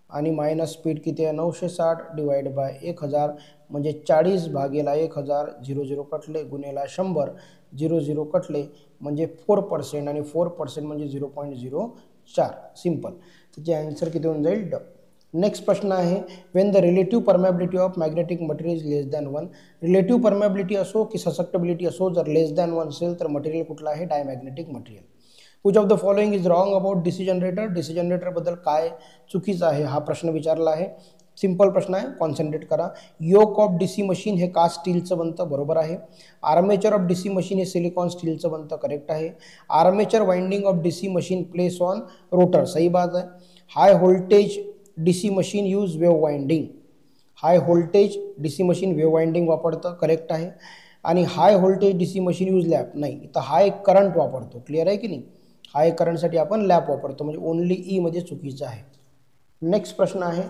आणि मायनस स्पीड किती आहे 960/1000 म्हणजे 40/1000, 00 कटले गुणेला 100, 00 कटले म्हणजे 4%, आणि 4% म्हणजे 0.04. सिंपल. त्याचे आन्सर किती होऊन जाईल? ड. नेक्स्ट प्रश्न आहे, when the relative permeability of magnetic material is less than 1. Relative permeability असो की ससेप्टेबिलिटी असो, जर लेस दॅन 1 असेल तर मटेरियल कुठला आहे? Diamagnetic material. Which of the following is wrong about DC generator. DC जनरेटरबद्दल काय चुकीचं आहे हा प्रश्न विचारला आहे. सिंपल प्रश्न आहे, कॉन्सन्ट्रेट करा. योक ऑफ DC मशीन हे कास्ट स्टीलचं बनतं, बरोबर आहे. आर्मेचर ऑफ DC मशीन हे सिलिकॉन स्टीलचं बनतं, करेक्ट आहे. Armature winding of DC machine place on rotor, सही बात आहे. High voltage DC machine use wave winding. High voltage DC machine wave winding वापरतं, करेक्ट आहे. आणि high voltage DC machine use lap नाही, इथं हाय करंट वापरतो. क्लिअर आहे की नाही? हाय करंटसाठी आपण लॅप वापरतो, म्हणजे ओनली ई मध्ये चुकीचं आहे. नेक्स्ट प्रश्न आहे,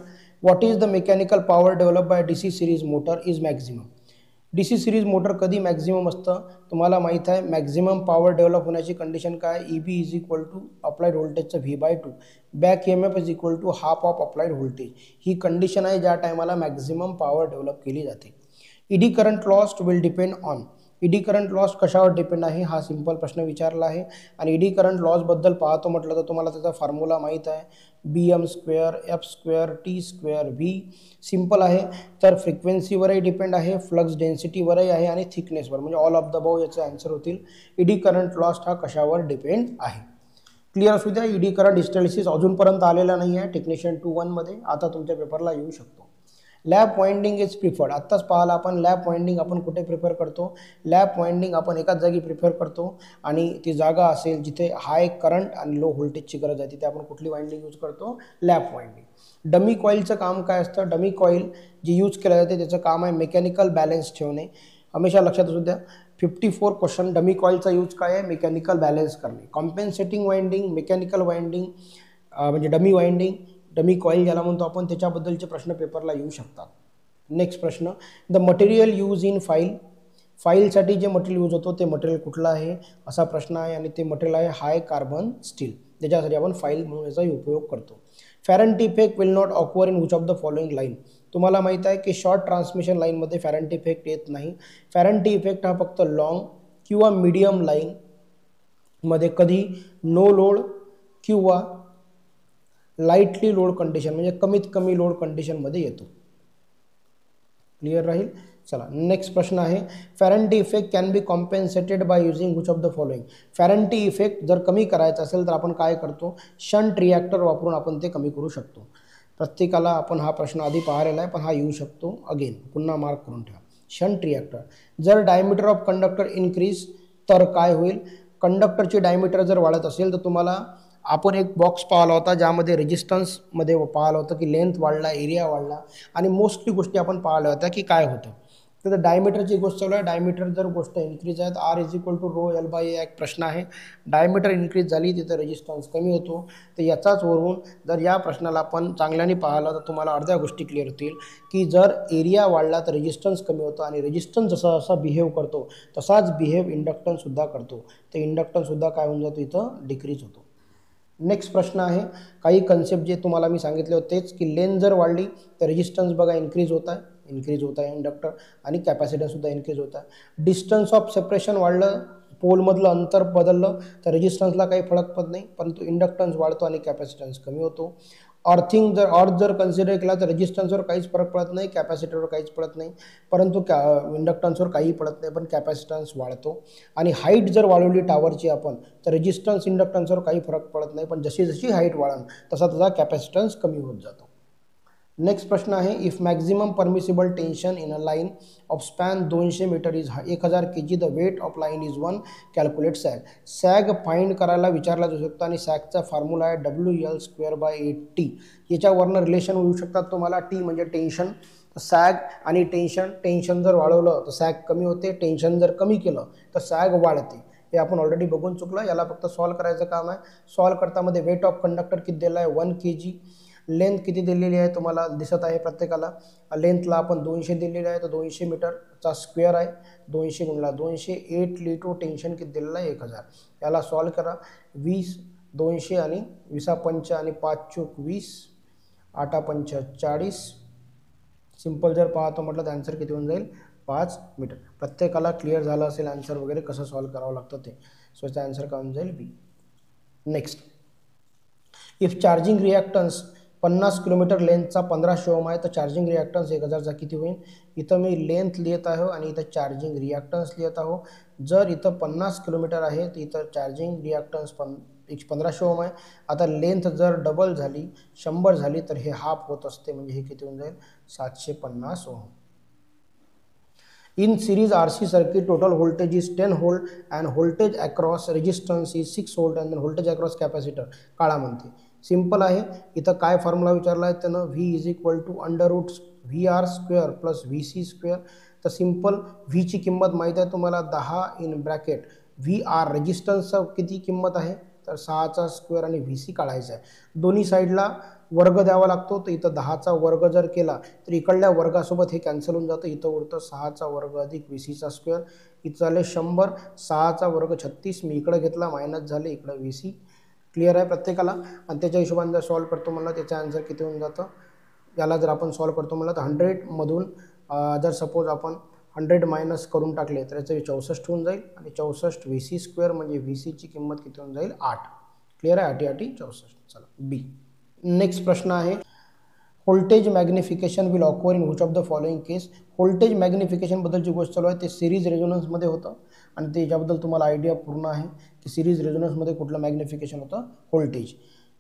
what is the mechanical power develop by DC series motor is maximum. DC series motor कधी मॅक्झिमम असतं? तुम्हाला माहीत आहे मॅक्झिमम पॉवर डेव्हलप होण्याची कंडिशन काय? EB is equal to applied व्होल्टेजचं V/2, back EMF is equal to half of applied voltage. ही कंडिशन आहे ज्या टायमाला मॅक्झिमम पॉवर डेव्हलप केली जाते. ED current lost will depend on. ED current loss कशावर डिपेंड आहे? हा सिंपल प्रश्न विचारला आहे. आणि ED करंट लॉसबद्दल पाहतो म्हटलं तर तुम्हाला त्याचा फॉर्म्युला माहीत आहे, BM² F² T² V. Simple आहे. तर फ्रिक्वेन्सीवरही डिपेंड आहे, फ्लक्स डेन्सिटीवरही आहे आणि थिकनेसवर, म्हणजे ऑल ऑफ द अबव याचे आन्सर होतील. ED करंट लॉस हा कशावर डिपेंड आहे? क्लिअर असू द्या. ED करंट हिस्टॅलिसिस अजूनपर्यंत आलेला नाही आहे टेक्निशियन 2-1 मध्ये, आता तुमच्या पेपरला येऊ शकतो. Lap winding is preferred. आत्ताच पाहिला आपण लॅप वाइंडिंग आपण कुठे प्रिफर करतो? लॅप वाइंडिंग आपण एकाच जागी प्रिफर करतो आणि ती जागा असेल जिथे हाय करंट आणि लो व्होल्टेजची गरज आहे, तिथे आपण कुठली वाइंडिंग यूज करतो? Lap winding. डमी कॉईलचं काम काय असतं? डमी कॉईल जी यूज केलं जाते त्याचं काम आहे मेकॅनिकल बॅलन्स ठेवणे. हमेशा लक्षात असू द्या. 54 क्वेश्चन, डमी कॉईलचा यूज काय आहे? मेकॅनिकल बॅलन्स करणे. कॉम्पेन्सेटिंग वाइंडिंग, मेकॅनिकल वाइंडिंग म्हणजे डमी वाइंडिंग, डमी कॉईल ज्याला म्हणतो आपण, त्याच्याबद्दलचे प्रश्न पेपरला येऊ शकतात. नेक्स्ट प्रश्न, the material use in file. फाईलसाठी जे मटेरियल यूज होतो ते मटेरियल कुठलं आहे असा प्रश्न आहे, आणि ते मटेरियल आहे हाय कार्बन स्टील, ज्याच्यासाठी आपण फाईल म्हणून याचा उपयोग करतो. Ferranti effect will not occur in which of the following line. तुम्हाला माहीत आहे की शॉर्ट ट्रान्समिशन लाईनमध्ये फॅरंटी इफेक्ट येत नाही. फॅरंटी इफेक्ट हा फक्त लॉंग किंवा मीडियम लाईनमध्ये कधी नो लोड किंवा लाईटली लोड कंडिशन, म्हणजे कमीत कमी लोड कंडिशनमध्ये येतो. क्लिअर राहील. चला नेक्स्ट प्रश्न आहे, Ferranti effect can be compensated by using which of the following. Ferranti effect जर कमी करायचं असेल तर आपण काय करतो? शंट रिॲक्टर वापरून आपण ते कमी करू शकतो. प्रत्येकाला आपण हा प्रश्न आधी पाहिलेला आहे, पण हा येऊ शकतो अगेन, पुन्हा मार्क करून ठेवा. शंट रिॲक्टर, जर डायमीटर ऑफ कंडक्टर इन्क्रीज तर काय होईल? कंडक्टरची डायमीटर जर वाढत असेल तर तुम्हाला आपण एक बॉक्स पाहिला होता ज्यामध्ये रेजिस्टन्समध्ये पाहिलं होतं की लेंथ वाढला, एरिया वाढला, आणि मोस्टली गोष्टी आपण पाहिल्या होत्या की काय होतं. तर डायमीटरची गोष्ट चालू आहे. डायमीटर जर गोष्ट इन्क्रीज आहे तर R is equal to rho L/A एक प्रश्न आहे. डायमीटर इन्क्रीज झाली तिथं रेजिस्टन्स कमी होतो. तर याचाच वरून जर या प्रश्नाला आपण चांगल्याने पाहिलं तर तुम्हाला अर्ध्या गोष्टी क्लिअर होतील की जर एरिया वाढला तर रेजिस्टन्स कमी होतं, आणि रेजिस्टन्स जसा जसा बिहेव करतो तसाच बिहेव इंडक्टन्ससुद्धा करतो. तर इंडक्टन्ससुद्धा काय होऊन जातो? इथं डिक्रीज होतो. नेक्स्ट प्रश्न आहे, काही कन्सेप्ट जे तुम्हाला मी सांगितले होतेच की लेंथ जर वाढली तर रेजिस्टन्स बघा इन्क्रीज होत आहे इंडक्टर, आणि कॅपॅसिटन्ससुद्धा इन्क्रीज होत आहे. डिस्टन्स ऑफ सेपरेशन वाढलं, पोलमधलं अंतर बदललं तर रेजिस्टन्सला काही फरक पडत नाही, परंतु इंडक्टन्स वाढतो आणि कॅपॅसिटन्स कमी होतो. अर्थिंग जर कन्सिडर केला तर रेजिस्टन्सवर काहीच फरक पडत नाही, कॅपॅसिटरवर काहीच पडत नाही, परंतु इंडक्टन्सवर काही पडत नाही, पण कॅपॅसिटन्स वाढतो. आणि हाईट जर वाढवली टावरची आपण तर रेजिस्टन्स इंडक्टन्सवर काही फरक पडत नाही, पण जशी जशी हाईट वाढेल तसा तसा कॅपॅसिटन्स कमी होत जातो. नेक्स्ट प्रश्न आहे, if maximum permissible tension in a line of span 200 metre is 1000 kg, the weight of line is 1, calculate sag. Sag find करायला विचारला जाऊ शकतो, आणि सॅगचा फॉर्म्युला आहे WL²/8T. याच्यावरनं रिलेशन होऊ शकतात तुम्हाला. टी म्हणजे टेन्शन, सॅग आणि टेन्शन जर वाढवलं तर सॅग कमी होते, टेन्शन जर कमी केलं तर सॅग वाढते. हे आपण ऑलरेडी बघून चुकलं, याला फक्त सॉल्व करायचं काम आहे. सॉल्व करतामध्ये वेट ऑफ कंडक्टर किती दिलं आहे? 1 kg. लेंथ किती दिलेली आहे तुम्हाला दिसत आहे प्रत्येकाला. लेंथला आपण 200 दिलेली आहे, तर 200 मीटरचा स्क्वेअर आहे. 200 गुणला 200, 8 लिटो टेन्शन किती दिलेलं आहे? 1000. याला सॉल्व करा. 20, 200 आणि 20 आणि 5 चूक 20, 8 5 40. सिंपल जर पाहतो म्हटलं तर आन्सर किती होऊन जाईल? 5 मीटर. प्रत्येकाला क्लिअर झालं असेल आन्सर वगैरे कसं सॉल्व करावं लागतं ते. सो याचा आन्सर काय होऊन जाईल? B. Next, if charging reactance 50 kilometre लेंथचा 1500 ओम आहे, तर चार्जिंग रिॲक्टन्स 1000चा किती होईल? इथं मी लेंथ लिहित आहे आणि इथं चार्जिंग रिॲक्टन्स लिहित आहो. जर इथं 50 किलोमीटर आहे तर इथं चार्जिंग रिॲक्टन्स 1500 ओम आहे. आता लेंथ जर डबल झाली, 100 झाली, तर हे हाफ होत असते, म्हणजे हे किती होऊन जाईल? 750 ओम. In series RC circuit, total voltage is 10 volt and voltage across resistance is 6 volt and then voltage across capacitor काळा म्हणते. सिंपल आहे. इथं काय फॉर्म्युला विचारला आहे त्यानं? V is equal to under root V R square plus V C square. तर सिम्पल व्हीची किंमत माहीत आहे तुम्हाला 10 इन ब्रॅकेट व्ही आर रेजिस्टन्सचा किती किंमत आहे तर 6चा स्क्वेअर आणि व्ही सी काढायचा आहे. दोन्ही साईडला वर्ग द्यावा लागतो. तर इथं 10चा वर्ग जर केला तर इकडल्या वर्गासोबत हे कॅन्सल होऊन जातं. इथं उरतं 6चा वर्ग अधिक व्ही सीचा स्क्वेअर. इथं झाले 100. 6चा वर्ग 36. मी इकडं घेतला मायनस झाले इकडं व्ही सी. क्लिअर आहे प्रत्येकाला. आणि त्याच्या हिशोबाने जर सॉल्व करतो म्हणलं त्याचं आन्सर किती होऊन जातं. याला जर आपण सॉल्व करतो म्हणलं तर 100मधून जर सपोज आपण 100 मायनस करून टाकले तर याचं 64 होऊन जाईल. आणि 64 व्ही सी स्क्वेअर म्हणजे व्ही सीची किंमत किती होऊन जाईल 8. क्लिअर आहे. 8 8 64. चला बी. नेक्स्ट प्रश्न आहे voltage magnification will occur in which of the following case. Voltage magnification बद्दलची गोष्ट चालू आहे ते सिरीज रेझोनन्समध्ये होतं. आणि त्याच्याबद्दल तुम्हाला आयडिया पूर्ण आहे की सिरीज रेझोनन्समध्ये कुठलं मॅग्निफिकेशन होतं व्होल्टेज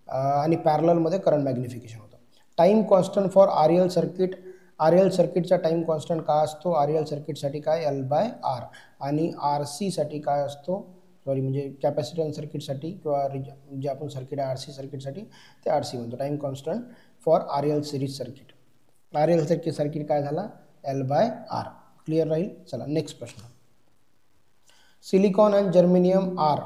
आणि पॅरललमध्ये करंट मॅग्निफिकेशन होतं. Time constant for R L circuit. R L सर्किटचा टाईम कॉन्स्टंट काय असतो आर एल सर्किटसाठी काय L/R. आणि आर सीसाठी काय असतो म्हणजे कॅपॅसिटन्स सर्किटसाठी किंवा जे आपण सर्किट आहे आर सी सर्किटसाठी ते आर सी म्हणतो. Time constant for R L series circuit. R L circuit काय झाला L/R. क्लिअर राहील. चला नेक्स्ट प्रश्न. Silicon and germanium are.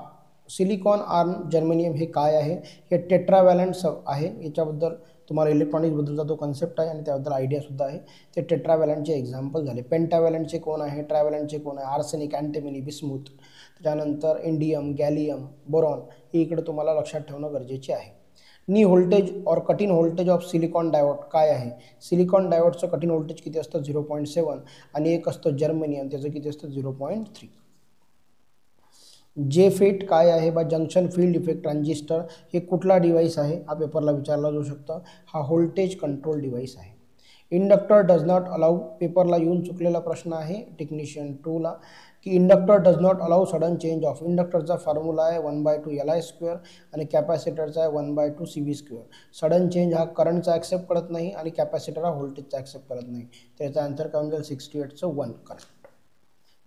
Silicon आणि जर्मेनियम हे काय आहे हे टेट्राव्हॅलंट आहे. याच्याबद्दल तुम्हाला इलेक्ट्रॉनिक्सबद्दलचा जो कन्सेप्ट आहे आणि त्याबद्दल आयडियासुद्धा आहे. ते टेट्राव्हॅलंटचे एक्झाम्पल झाले. पेंटाव्हॅलंटचे कोण आहे ट्रॅव्हॅलंटचे कोण आहे आर्सेनिक अँटिमनी बिस्मुथ. त्यानंतर इंडियम गॅलियम बोरॉन हे इकडे तुम्हाला लक्षात ठेवणं गरजेचे आहे. नी व्होल्टेज और cutting voltage of silicon diode काय आहे. सिलिकॉन डायोडचं कटिंग व्होल्टेज किती असतं 0.7 आणि एक असतं जर्मेनियम त्याचं किती असतं 0.3. जे फेट काय आहे बा जंक्शन फील्ड इफेक्ट ट्रान्झिस्टर हे कुठला डिव्हाइस आहे हा पेपरला विचारला जाऊ शकतं. हा व्होल्टेज कंट्रोल डिव्हाइस आहे. Inductor does not allow. पेपरला येऊन चुकलेला प्रश्न आहे टेक्निशियन 2ला की inductor does not allow sudden change of. इंडक्टरचा फॉर्म्युला आहे 1/2 Li स्क्वेअर आणि कॅपॅसिटरचा आहे 1/2 CV स्क्वेअर. सडन चेंज हा करंटचा ॲक्सेप्ट करत नाही आणि कॅपॅसिटर हा व्होल्टेजचा ॲक्सेप्ट करत नाही. त्याचा आन्सर काय होईल 68चं 1 करेक्ट.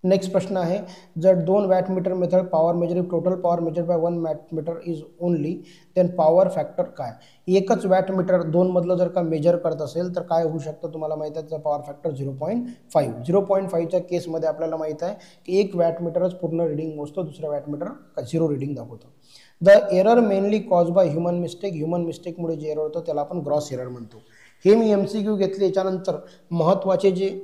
नेक्स्ट प्रश्न आहे जर 2 wattmeter method power measure total power measure by 1 wattmeter is only then power factor काय. एकच वॅटमीटर 2 मधलं जर का मेजर करत असेल तर काय होऊ शकतं तुम्हाला माहिती आहे त्याचा पॉवर फॅक्टर 0.5. 0.5च्या केसमध्ये आपल्याला माहिती आहे की एक वॅटमीटरच पूर्ण रिडिंग मोजतो दुसरा वॅटमीटर 0 रिडिंग दाखवतो. The error mainly cause by human mistake. Human मिस्टेकमुळे जे एरर होतं त्याला आपण ग्रॉस एरर म्हणतो. हे मी MCQ घेतले. याच्यानंतर महत्त्वाचे जे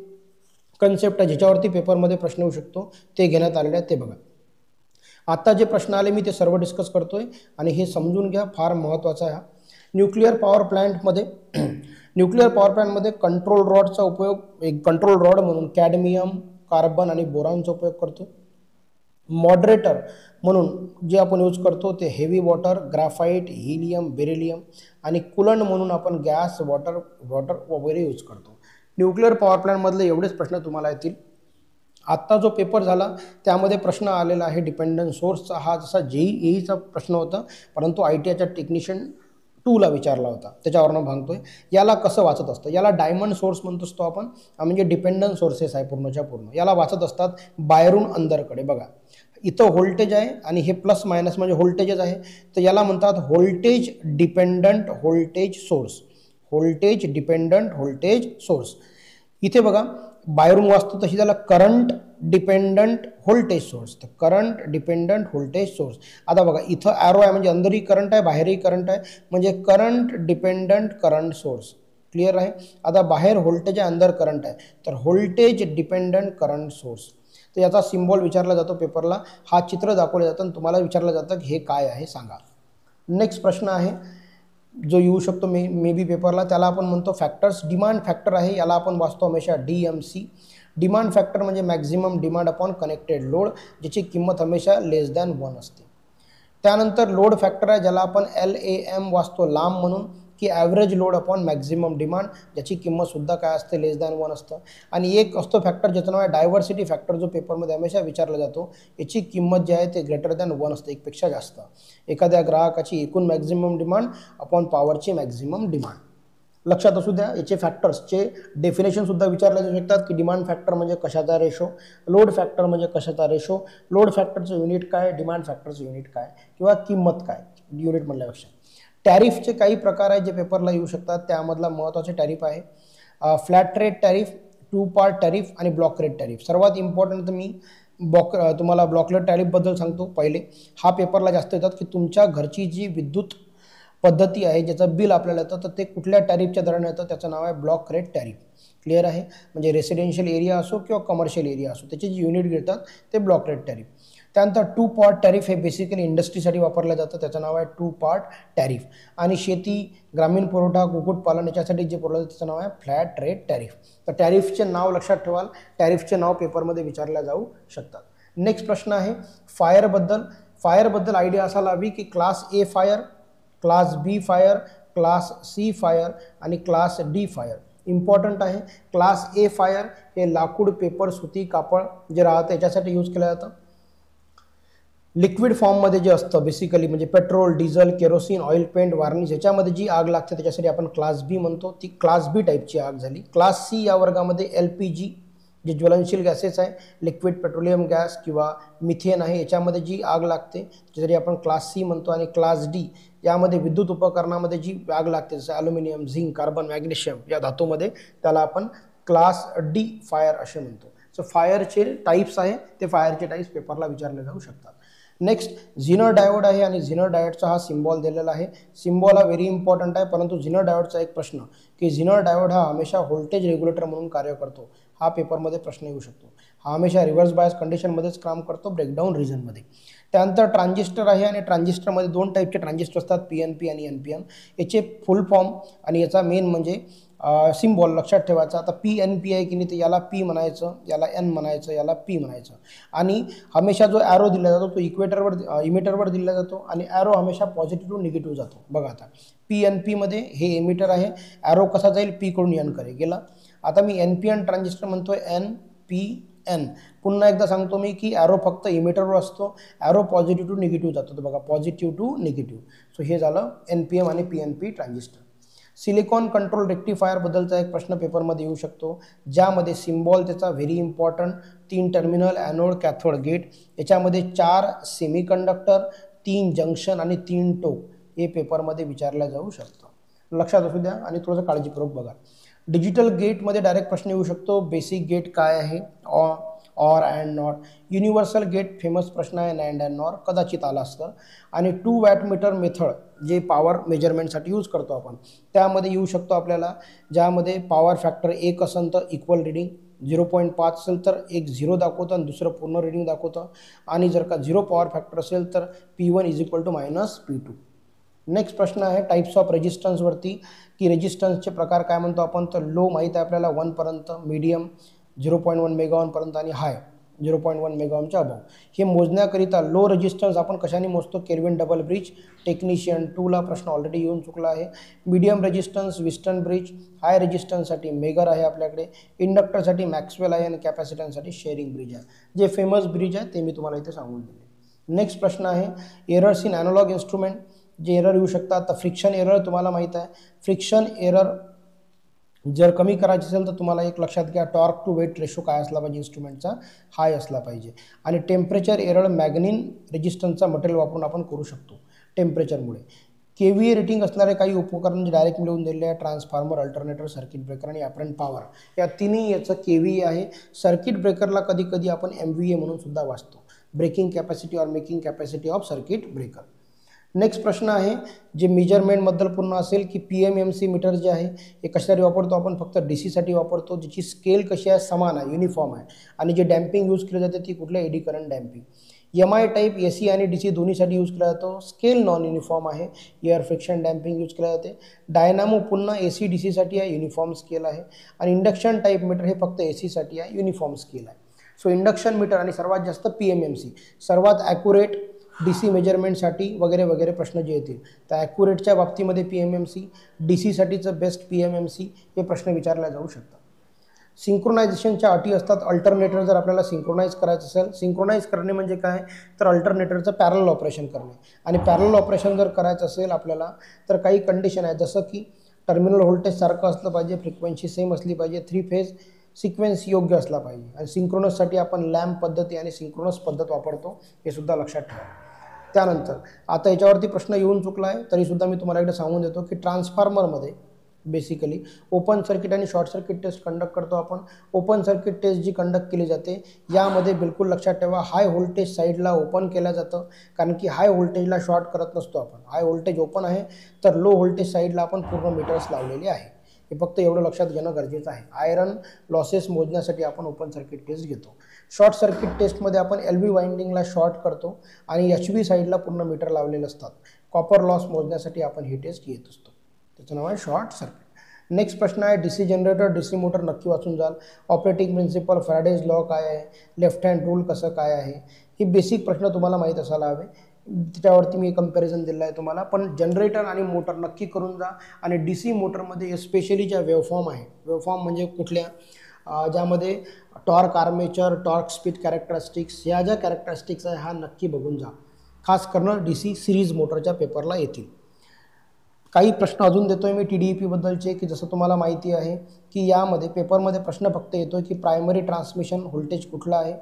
कन्सेप्ट आहे ज्याच्यावरती पेपरमध्ये प्रश्न येऊ शकतो ते घेण्यात आलेले आहेत ते बघा. आता जे प्रश्न आले मी ते सर्व डिस्कस करतोय आणि हे समजून घ्या फार महत्त्वाचा आहे. न्यूक्लिअर पॉवर प्लांटमध्ये कंट्रोल रॉडचा उपयोग एक कंट्रोल रॉड म्हणून कॅडमियम कार्बन आणि बोरॉनचा उपयोग करतो. मॉडरेटर म्हणून जे आपण यूज करतो ते heavy water graphite helium beryllium आणि कूलंट म्हणून आपण गॅस वॉटर वगैरे यूज करतो. न्यूक्लिअर पॉवर प्लॅन्टमधले एवढेच प्रश्न तुम्हाला येतील. आत्ता जो पेपर झाला त्यामध्ये प्रश्न आलेला आहे डिपेंडंट सोर्सचा. हा जसा JEEचा प्रश्न होता परंतु ITIच्या टेक्निशियन 2ला विचारला होता त्याच्यावरनं भांगतोय. याला कसं वाचत असतं याला डायमंड सोर्स म्हणत असतो आपण. म्हणजे डिपेंडंट सोर्सेस आहे पूर्णच्या पूर्ण. याला वाचत असतात बाहेरून अंदरकडे. बघा इथं व्होल्टेज आहे आणि हे प्लस मायनस म्हणजे व्होल्टेजच आहे तर याला म्हणतात voltage dependent voltage source. Voltage dependent voltage source. इथे बघा बाहेरून वाचतो तशी त्याला करंट डिपेंडंट व्होल्टेज सोर्स. तर करंट डिपेंडंट व्होल्टेज सोर्स. आता बघा इथं ॲरो आहे म्हणजे अंदरही करंट आहे बाहेरही करंट आहे म्हणजे current dependent current source. Clear आहे. आता बाहेर व्होल्टेज आहे अंदर करंट आहे तर व्होल्टेज डिपेंडंट करंट सोर्स. तर याचा सिम्बॉल विचारला जातो पेपरला. हा चित्र दाखवलं जातं आणि तुम्हाला विचारलं जातं की हे काय आहे सांगा. नेक्स्ट प्रश्न आहे जो येऊ शकतो मे बी पेपरला त्याला आपण म्हणतो फॅक्टर्स. डिमांड फॅक्टर आहे याला आपण वाचतो हमेशा DMC. डिमांड फॅक्टर म्हणजे maximum demand upon connected load ज्याची किंमत हमेशा <1 असते. त्यानंतर लोड फॅक्टर आहे ज्याला आपण LAM वाचतो लांब म्हणून की average load upon maximum demand ज्याची किंमतसुद्धा काय असते <1 असतं. आणि एक असतो फॅक्टर ज्याचं नाव आहे डायव्हर्सिटी फॅक्टर जो पेपरमध्ये हमेशा विचारला जातो. याची किंमत जी आहे ते <1 असते एकपेक्षा जास्त. एखाद्या ग्राहकाची एकूण मॅक्झिमम डिमांड अपॉन पॉवरची मॅक्झिमम डिमांड. लक्षात असू द्या याचे फॅक्टर्सचे डेफिनेशनसुद्धा विचारले जाऊ शकतात की डिमांड फॅक्टर म्हणजे कशाचा रेशो. लोड फॅक्टर म्हणजे कशाचा रेशो. लोड फॅक्टरचं युनिट काय डिमांड फॅक्टरचं युनिट काय किंवा किंमत काय युनिट म्हणल्यापेक्षा. टॅरिफचे काही प्रकार आहेत जे पेपरला येऊ शकतात. त्यामधला महत्त्वाचे टॅरिफ आहे flat rate tariff, two part tariff आणि ब्लॉक रेट टॅरिफ. सर्वात इम्पॉर्टंट तर मी तुम्हाला ब्लॉक रेट टॅरिफबद्दल सांगतो. पहिले हा पेपरला जास्त येतात की तुमच्या घरची जी विद्युत पद्धती आहे ज्याचं बिल आपल्याला येतं तर ते कुठल्या टॅरिफच्या दराने येतं त्याचं नाव आहे ब्लॉक रेट टॅरिफ. क्लिअर आहे. म्हणजे रेसिडेन्शियल एरिया असो किंवा कमर्शियल एरिया असो त्याचे जे युनिट घेतात ते ब्लॉक रेट टॅरिफ. त्यानंतर टू पार्ट टॅरिफ हे बेसिकली इंडस्ट्रीसाठी वापरलं जातं, त्याचं नाव आहे टू पार्ट टॅरिफ. आणि शेती, ग्रामीण पुरवठा, कुक्कुटपालन याच्यासाठी जे पुरवलं त्याचं नाव आहे फ्लॅट रेट टॅरिफ. तर टॅरिफचे नाव लक्षात ठेवाल, टॅरिफचे नाव पेपरमध्ये विचारल्या जाऊ शकतात. नेक्स्ट प्रश्न आहे फायरबद्दल. फायरबद्दल आयडिया असायला हवी की class A fire, class B fire, class C fire आणि क्लास डी फायर. इम्पॉर्टंट आहे. क्लास ए फायर हे लाकूड, पेपर, सुती, कापड जे राहतं याच्यासाठी यूज केलं जातं. लिक्विड फॉर्ममध्ये जे असतं बेसिकली म्हणजे petrol, diesel, kerosene, oil paint, varnish याच्यामध्ये जी आग लागते त्याच्यासाठी आपण क्लास बी म्हणतो, ती क्लास बी टाईपची आग झाली. क्लास सी या वर्गामध्ये LPG जे ज्वलनशील गॅसेस आहे, लिक्विड पेट्रोलियम गॅस किंवा मिथेन आहे याच्यामध्ये जी आग लागते ज्यासाठी आपण क्लास सी म्हणतो. आणि क्लास डी यामध्ये विद्युत उपकरणामध्ये जी आग लागते जसं ॲल्युमिनियम, झिंक, कार्बन, मॅग्नेशियम या धातूमध्ये त्याला आपण क्लास डी फायर असे म्हणतो. सो फायरचे टाईप्स आहे ते फायरचे टाईप्स पेपरला विचारले जाऊ शकतात. नेक्स्ट झिनर डायोड आहे आणि झिनर डायोडचा हा सिम्बॉल दिलेला आहे. सिम्बॉल हा व्हेरी इम्पॉर्टंट आहे, परंतु झिनर डायोडचा एक प्रश्न की झिनर डायोड हा हमेशा व्होल्टेज रेग्युलेटर म्हणून कार्य करतो. हा पेपरमध्ये प्रश्न येऊ शकतो. हा हमेशा रिव्हर्स बायस कंडिशनमध्येच काम करतो, ब्रेकडाऊन रिजनमध्ये. त्यानंतर ट्रान्झिस्टर आहे आणि ट्रान्झिस्टरमध्ये दोन टाईपचे ट्रान्झिस्टर असतात, PNP आणि NPN. याचे फुल फॉर्म आणि याचा मेन म्हणजे सिम्बॉल लक्षात ठेवायचा. आता PNP आहे की नाही तर याला P म्हणायचं, याला N म्हणायचं, याला P म्हणायचं. आणि हमेशा जो ॲरो दिला जातो तो इमिटरवर दिला जातो आणि ॲरो हमेशा पॉझिटिव्ह टू निगेटिव्ह जातो. बघा आता PNP मध्ये हे इमिटर आहे, ॲरो कसा जाईल P कडून N कडे गेला. आता मी NPN ट्रान्झिस्टर म्हणतोय NPN. पुन्हा एकदा सांगतो मी की ॲरो फक्त इमिटरवर असतो, ॲरो पॉझिटिव्ह टू निगेटिव्ह जातो. तर बघा पॉझिटिव्ह टू निगेटिव्ह. सो हे झालं NPN आणि PNP ट्रान्झिस्टर. सिलिकॉन कंट्रोल रेक्टिफायरबद्दलचा एक प्रश्न पेपरमध्ये येऊ शकतो ज्यामध्ये सिम्बॉल त्याचा very important 3 terminal, anode, cathode, gate. याच्यामध्ये 4 सेमीकंडक्टर, 3 जंक्शन आणि 3 टोक हे पेपरमध्ये विचारलं जाऊ शकतं. लक्षात असू द्या आणि थोडंसं काळजीपूर्वक बघा. डिजिटल गेटमध्ये डायरेक्ट प्रश्न येऊ शकतो. बेसिक गेट काय आहे, or and not. Universal get famous प्रश्न आहे, नॅन्ड अँड नॉर कदाचित आला असतं. आणि 2 वॅट मीटर मेथड जे पॉवर मेजरमेंटसाठी यूज करतो आपण त्यामध्ये येऊ शकतो आपल्याला, ज्यामध्ये पॉवर फॅक्टर 1 असेल तर इक्वल रिडिंग, 0.5 असेल तर एक 0 दाखवतं आणि दुसरं पूर्ण रिडिंग दाखवतं. आणि जर का 0 पॉवर फॅक्टर असेल तर P1 = -P2. नेक्स्ट प्रश्न आहे टाईप्स ऑफ रेजिस्टन्सवरती की रेजिस्टन्सचे प्रकार काय म्हणतो आपण. तर लो माहीत आहे आपल्याला 1 पर्यंत, मीडियम 0.1 मेगाओम पर्यंत आणि हाय 0.1 मेगाओमच्या अबाव. हे मोजण्याकरिता लो रेजिस्टन्स आपण कशाने मोजतो, केल्विन डबल ब्रिज. टेक्निशियन 2ला प्रश्न ऑलरेडी येऊन चुकला आहे. Medium resistance Wheatstone bridge. High रेजिस्टन्ससाठी मेगर आहे आपल्याकडे. इंडक्टरसाठी मॅक्सवेल आहे आणि कॅपॅसिटन्ससाठी शेअरिंग ब्रिज आहे. जे फेमस ब्रिज आहे ते मी तुम्हाला इथे सांगून दिले. नेक्स्ट प्रश्न आहे एरर्स इन ॲनालॉग इन्स्ट्रुमेंट. जे एरर येऊ शकतात तर फ्रिक्शन एरर तुम्हाला माहीत आहे. फ्रिक्शन एरर जर कमी करायची असेल तर तुम्हाला एक लक्षात घ्या, टॉर्क टू वेट रेशो काय असला पाहिजे इंस्ट्रुमेंटचा, हाय असला पाहिजे. आणि टेम्परेचर एरर मॅग्नीन रेजिस्टन्सचा मटेरियल वापरून आपण करू शकतो टेम्परेचरमुळे. KVA रेटिंग असणारे काही उपकरण जे डायरेक्ट मिळवून दिलेले आहे, ट्रान्सफॉर्मर, अल्टरनेटर, सर्किट ब्रेकर आणि ॲपरंट पॉवर. या तिन्ही याचं KVA आहे. सर्किट ब्रेकरला कधी कधी आपण MVA म्हणून सुद्धा वाचतो, breaking capacity or making capacity of circuit breaker. Next प्रश्न आहे जे मेजरमेंटबद्दल पूर्ण असेल की PMMC मीटर जे आहे हे कशासाठी वापरतो आपण, फक्त DCसाठी वापरतो. ज्याची स्केल कशी आहे, समान आहे, युनिफॉर्म आहे. आणि जे डॅम्पिंग यूज केली जाते ती कुठल्या eddy current damping. MI type AC आणि DC दोन्हीसाठी यूज केला जातो. स्केल नॉन युनिफॉर्म आहे, एअर फ्रिक्शन डॅम्पिंग यूज केला जाते. डायनामो पुन्हा AC DCसाठी आहे, युनिफॉर्म स्केल आहे. आणि इंडक्शन टाईप मीटर हे फक्त ACसाठी आहे, युनिफॉर्म स्केल आहे. सो इंडक्शन मीटर आणि सर्वात जास्त PMMC, सर्वात ॲक्युरेट DC मेजरमेंटसाठी वगैरे वगैरे प्रश्न जे येतील तर ॲक्युरेटच्या बाबतीमध्ये PMMC, DCसाठीचं बेस्ट PMMC हे प्रश्न विचारले जाऊ शकतात. सिंक्रोनायझेशनच्या अटी असतात. अल्टरनेटर जर आपल्याला सिंक्रोनाइज करायचं असेल, सिंक्रोनाइज करणे म्हणजे काय तर अल्टरनेटरचं पॅरल ऑपरेशन करणे. आणि पॅरल ऑपरेशन जर करायचं असेल आपल्याला तर काही कंडिशन आहे, जसं की टर्मिनल व्होल्टेज सारखं असलं पाहिजे, फ्रिक्वेन्सी सेम असली पाहिजे, 3 फेज सिक्वेन्स योग्य असला पाहिजे. आणि सिंक्रोनससाठी आपण लॅम्प पद्धती आणि सिंक्रोनस पद्धत वापरतो, हे सुद्धा लक्षात ठेवा. त्यानंतर आता याच्यावरती प्रश्न येऊन चुकला आहे तरीसुद्धा मी तुम्हाला एकदा सांगून देतो की ट्रान्सफॉर्मरमध्ये बेसिकली ओपन सर्किट आणि शॉर्ट सर्किट टेस्ट कंडक्ट करतो आपण. ओपन सर्किट टेस्ट जी कंडक्ट केली जाते यामध्ये बिलकुल लक्षात ठेवा हाय व्होल्टेज साईडला ओपन केलं जातं, कारण की हाय व्होल्टेजला शॉर्ट करत नसतो आपण. हाय व्होल्टेज ओपन आहे तर लो व्होल्टेज साईडला आपण पूर्ण मीटर्स लावलेले आहे. हे फक्त एवढं लक्षात घेणं गरजेचं आहे. आयरन लॉसेस मोजण्यासाठी आपण ओपन सर्किट टेस्ट घेतो. शॉर्ट सर्किट टेस्टमध्ये आपण LV वाइंडिंगला शॉर्ट करतो आणि HV साईडला पूर्ण मीटर लावलेले असतात. कॉपर लॉस मोजण्यासाठी आपण ही टेस्ट घेत असतो. त्याचं नाव आहे शॉर्ट सर्किट. नेक्स्ट प्रश्न आहे DC जनरेटर DC मोटर नक्की वाचून जाल. ऑपरेटिंग प्रिन्सिपल फॅराडेज लॉ काय आहे, लेफ्ट हँड रूल कसं काय आहे, ही बेसिक प्रश्न तुम्हाला माहीत असायला हवे. त्याच्यावरती मी कंपॅरिझन दिलं आहे तुम्हाला. पण जनरेटर आणि मोटर नक्की करून जा. आणि DC मोटरमध्ये स्पेशली ज्या वेवफॉर्म आहे, वेवफॉर्म म्हणजे कुठल्या ज्यामध्ये torque armature, torque speed characteristics, ह्या ज्या कॅरेक्टरिस्टिक्स आहे हा नक्की बघून जा. खास करून DC सिरीज मोटरच्या पेपरला येतील. काही प्रश्न अजून देतोय मी TDEP बद्दलचे, की जसं तुम्हाला माहिती आहे की यामध्ये पेपरमध्ये प्रश्न फक्त येतो की प्रायमरी ट्रान्समिशन व्होल्टेज कुठला आहे,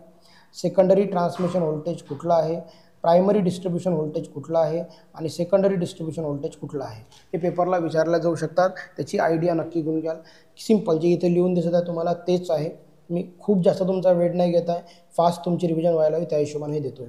सेकंडरी ट्रान्समिशन व्होल्टेज कुठला आहे, प्रायमरी डिस्ट्रीब्यूशन व्होल्टेज कुठला आहे आणि सेकंडरी डिस्ट्रीब्यूशन व्होल्टेज कुठला आहे. हे पेपरला विचारल्या जाऊ शकतात. त्याची आयडिया नक्की घेऊन घ्याल. सिंपल जे इथे लिहून दिसत आहे तुम्हाला तेच आहे. मी खूप जास्त तुमचा वेळ नाही घेत आहे, फास्ट तुमची रिव्हिजन व्हायला हवी त्या हिशोबाने हे देतोय.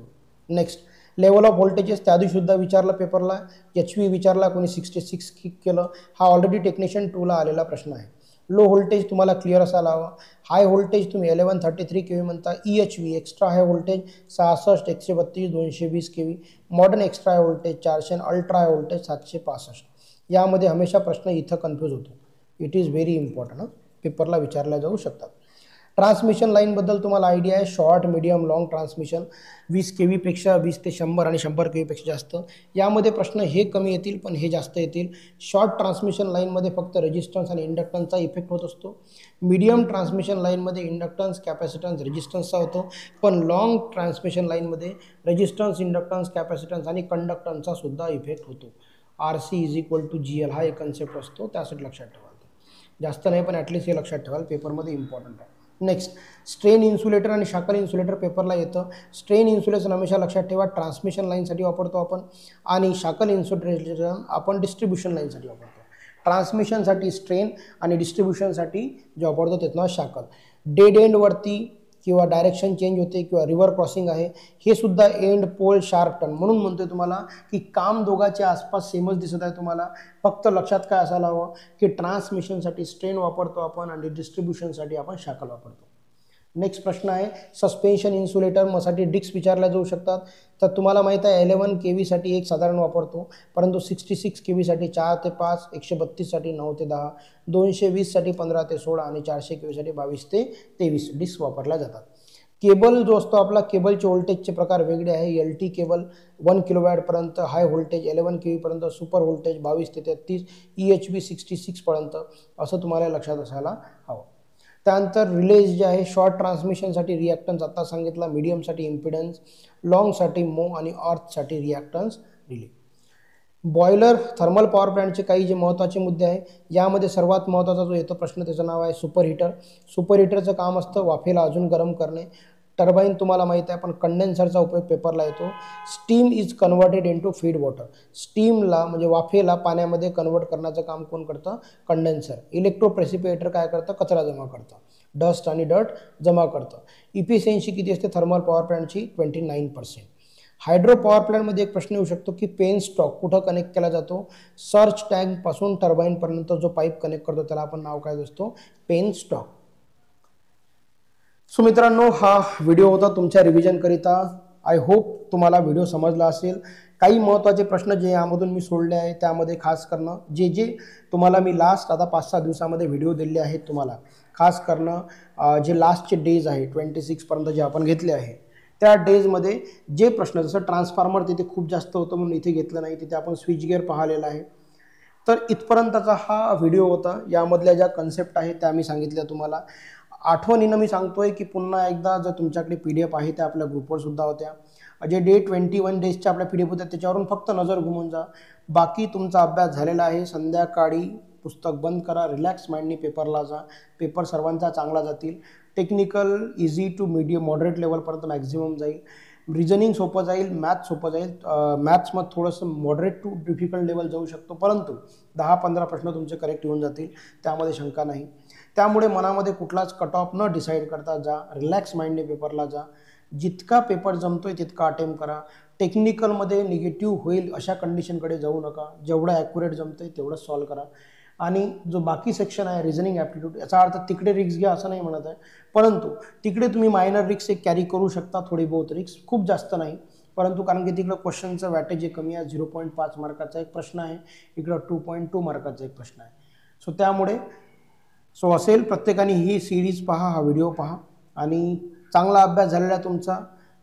नेक्स्ट लेवल ऑफ व्होल्टेजेस त्या दिवशीसुद्धा विचारलं पेपरला. HV विचारला, कोणी 66 किक केलं. हा ऑलरेडी टेक्निशियन 2ला आलेला प्रश्न आहे. लो व्होल्टेज तुम्हाला क्लिअर असायला हवा. हाय व्होल्टेज तुम्ही 1133 kV म्हणता. EHV extra high voltage 66, 132, 220 kV. Modern extra high voltage 400, ultra high voltage 765. यामध्ये हमेशा प्रश्न इथं कन्फ्यूज होतो. It is very important. पेपरला विचारल्या जाऊ शकतात. ट्रान्समिशन लाईनबद्दल तुम्हाला आयडिया आहे. Short, medium, long transmission 20 kV पेक्षा 20 ते 100 आणि 100 kV पेक्षा जास्त. यामध्ये प्रश्न हे कमी येतील पण हे जास्त येतील. शॉर्ट ट्रान्समिशन लाईनमध्ये फक्त रेजिस्टन्स आणि इंडक्टन्सचा इफेक्ट होत असतो. मीडियम ट्रान्समिशन लाईनमध्ये इंडक्टन्स, कॅपॅसिटन्स, रेजिस्टन्सचा होतो. पण लॉंग ट्रान्समिशन लाईनमध्ये रेजिस्टन्स, इंडक्टन्स, कॅपॅसिटन्स आणि कंडक्टन्सचा सुद्धा इफेक्ट होतो. RC = GL हा एक कन्सेप्ट असतो, त्यासाठी लक्षात ठेवाल. जास्त नाही पण ॲटलिस्ट हे लक्षात ठेवाल, पेपरमध्ये इम्पॉर्टंट आहे. नेक्स्ट स्ट्रेन इन्सुलेटर आणि शाकल इन्सुलेटर पेपरला येतं. स्ट्रेन इन्सुलेशन हमेशा लक्षात ठेवा ट्रान्समिशन लाईनसाठी वापरतो आपण आणि शाकल इन्सुलेशन आपण डिस्ट्रीब्युशन लाईनसाठी वापरतो. ट्रान्समिशनसाठी स्ट्रेन आणि डिस्ट्रीब्युशनसाठी जे वापरतो त्याचं नाव शाकल. डेड एंडवरती किंवा डायरेक्शन चेंज होते किंवा रिव्हर क्रॉसिंग आहे हे सुद्धा एंड पोल शार्प टर्न म्हणून म्हणतोय तुम्हाला की काम दोघांच्या आसपास सेमच दिसत आहे तुम्हाला. फक्त लक्षात काय असायला हवं की ट्रान्समिशनसाठी स्ट्रेन वापरतो आपण आणि डिस्ट्रीब्युशनसाठी आपण शाकल वापरतो. नेक्स्ट प्रश्न आहे सस्पेन्शन इन्सुलेटर साठी डिस्क विचारल्या जाऊ शकतात. तर तुम्हाला माहीत आहे 11 kV साठी एक साधारण वापरतो, परंतु 66 kV साठी 4 ते 5, 132 साठी 9 ते 10, 220 साठी 15 ते 16 आणि 400 kV साठी 22 ते 23 डिस्क वापरल्या जातात. केबल जो असतो आपला, केबलचे व्होल्टेजचे प्रकार वेगळे आहे. LT केबल 1 kW पर्यंत हाय व्होल्टेज, 11 kV पर्यंत सुपर व्होल्टेज 22 ते 33, EHV 66 पर्यंत, असं तुम्हाला लक्षात असायला हवं. त्यानंतर रिलेज जे आहे शॉर्ट ट्रान्समिशनसाठी रिॲक्टन्स आता सांगितला, मीडियमसाठी इम्पिडन्स, लॉंगसाठी मो आणि अर्थसाठी reactance relay. Boiler thermal power प्लॅन्टचे काही जे महत्त्वाचे मुद्दे आहे यामध्ये सर्वात महत्त्वाचा जो येतो प्रश्न त्याचं नाव आहे सुपर हीटर. सुपर हीटरचं काम असतं वाफेला अजून गरम करणे. टर्बाईन तुम्हाला माहीत आहे पण कंडेन्सरचा उपयोग पेपरला येतो. Steam is converted into feed water. स्टीमला म्हणजे वाफेला पाण्यामध्ये कन्वर्ट करण्याचं काम कोण करतं? कंडेन्सर. इलेक्ट्रोप्रेसिपिटेटर काय करतं? कचरा जमा करतं, डस्ट आणि डर्ट जमा करतं. इफिशियन्सी किती असते थर्मल पॉवर प्लॅन्टची? 29%. हायड्रो पॉवर प्लॅन्टमध्ये एक प्रश्न येऊ शकतो की पेन स्टॉक कुठं कनेक्ट केला जातो? सर्च टँकपासून टर्बाईनपर्यंत जो पाईप कनेक्ट करतो त्याला आपण नाव काय असतो? Pen stock. सो मित्रांनो हा व्हिडिओ होता तुमच्या रिव्हिजनकरिता. आय होप तुम्हाला व्हिडिओ समजला असेल. काही महत्त्वाचे प्रश्न जे यामधून मी सोडले आहे त्यामध्ये खास करणं जे तुम्हाला मी लास्ट आता 5-6 दिवसामध्ये व्हिडिओ दिले आहेत तुम्हाला खास करणं जे लास्टचे डेज आहे 26 पर्यंत जे आपण घेतले आहे त्या डेजमध्ये जे प्रश्न जसं ट्रान्सफॉर्मर तिथे खूप जास्त होतं म्हणून इथे घेतलं नाही, तिथे आपण स्विच गिअर पाहिलेला आहे. तर इथपर्यंतचा हा व्हिडिओ होता. यामधल्या ज्या कन्सेप्ट आहेत त्या मी सांगितल्या तुम्हाला. आठवणीनं मी सांगतोय की पुन्हा एकदा जर तुमच्याकडे PDF आहे त्या आपल्या ग्रुपवर सुद्धा होत्या. जे डे 21 डेजच्या आपल्या PDF होत्या त्याच्यावरून फक्त नजर घुमून जा. बाकी तुमचा अभ्यास झालेला आहे. संध्याकाळी पुस्तक बंद करा, रिलॅक्स माइंडनी पेपरला जा. पेपर सर्वांचा चांगला जातील. Technical easy to medium moderate लेवलपर्यंत मॅक्झिमम जाईल. रिजनिंग सोपं जाईल, मॅथ्स सोपं जाईल. मॅथ्समध्ये थोडंसं मॉडरेट टू डिफिकल्ट लेवल जाऊ शकतो, परंतु 10-15 प्रश्न तुमचे करेक्ट येऊन जातील, त्यामध्ये शंका नाही. त्यामुळे मनामध्ये कुठलाच कट ऑफ न डिसाईड करता जा, रिलॅक्स माइंडने पेपरला जा. जितका पेपर जमतोय तितका अटेम्प्ट करा. टेक्निकलमध्ये निगेटिव्ह होईल अशा कंडिशनकडे जाऊ नका. जेवढं ॲक्युरेट जमतंय तेवढंच सॉल्व करा. आणि जो बाकी सेक्शन आहे रिझनिंग ॲप्टिट्यूड, याचा अर्थ तिकडे रिक्स घ्या असं नाही म्हणत आहे, परंतु तिकडे तुम्ही मायनर रिक्स एक कॅरी करू शकता, थोडी बहुत रिक्स, खूप जास्त नाही. परंतु कारण की तिकडं क्वेश्चनचं वॅटेज कमी आहे. 0.5 मार्काचा एक प्रश्न आहे, इकडं 2.2 मार्काचा एक प्रश्न आहे. सो त्यामुळे असेल, प्रत्येकाने ही सिरीज पहा, हा व्हिडिओ पहा आणि चांगला अभ्यास झालेला तुमचा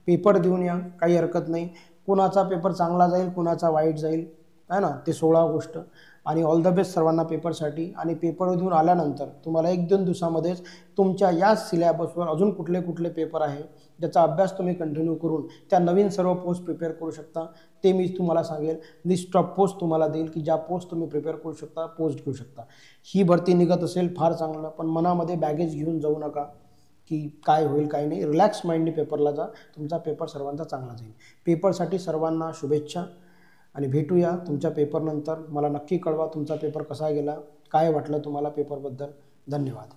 पेपर देऊन या, काही हरकत नाही. कुणाचा पेपर चांगला जाईल, कुणाचा वाईट जाईल, आहे ना, ते 16 गोष्ट. आणि ऑल द बेस्ट सर्वांना पेपरसाठी. आणि पेपर देऊन आल्यानंतर तुम्हाला 1-2 दिवसामध्येच तुमच्या याच सिलेबसवर अजून कुठले कुठले पेपर आहे ज्याचा अभ्यास तुम्ही कंटिन्यू करून त्या नवीन सर्व पोस्ट प्रिपेअर करू शकता, ते मी तुम्हाला सांगेल. लिस्ट ऑफ पोस्ट तुम्हाला देईल की ज्या पोस्ट तुम्ही प्रिपेअर करू शकता, पोस्ट घेऊ शकता. ही भरती निघत असेल फार चांगलं, पण मनामध्ये बॅगेज घेऊन जाऊ नका की काय होईल काय नाही. रिलॅक्स माइंडने पेपरला जा, तुमचा पेपर सर्वांचा चांगला जाईल. पेपरसाठी सर्वांना शुभेच्छा आणि भेटूया तुमच्या पेपरनंतर. मला नक्की कळवा तुमचा पेपर कसा गेला, काय वाटलं तुम्हाला पेपरबद्दल. धन्यवाद.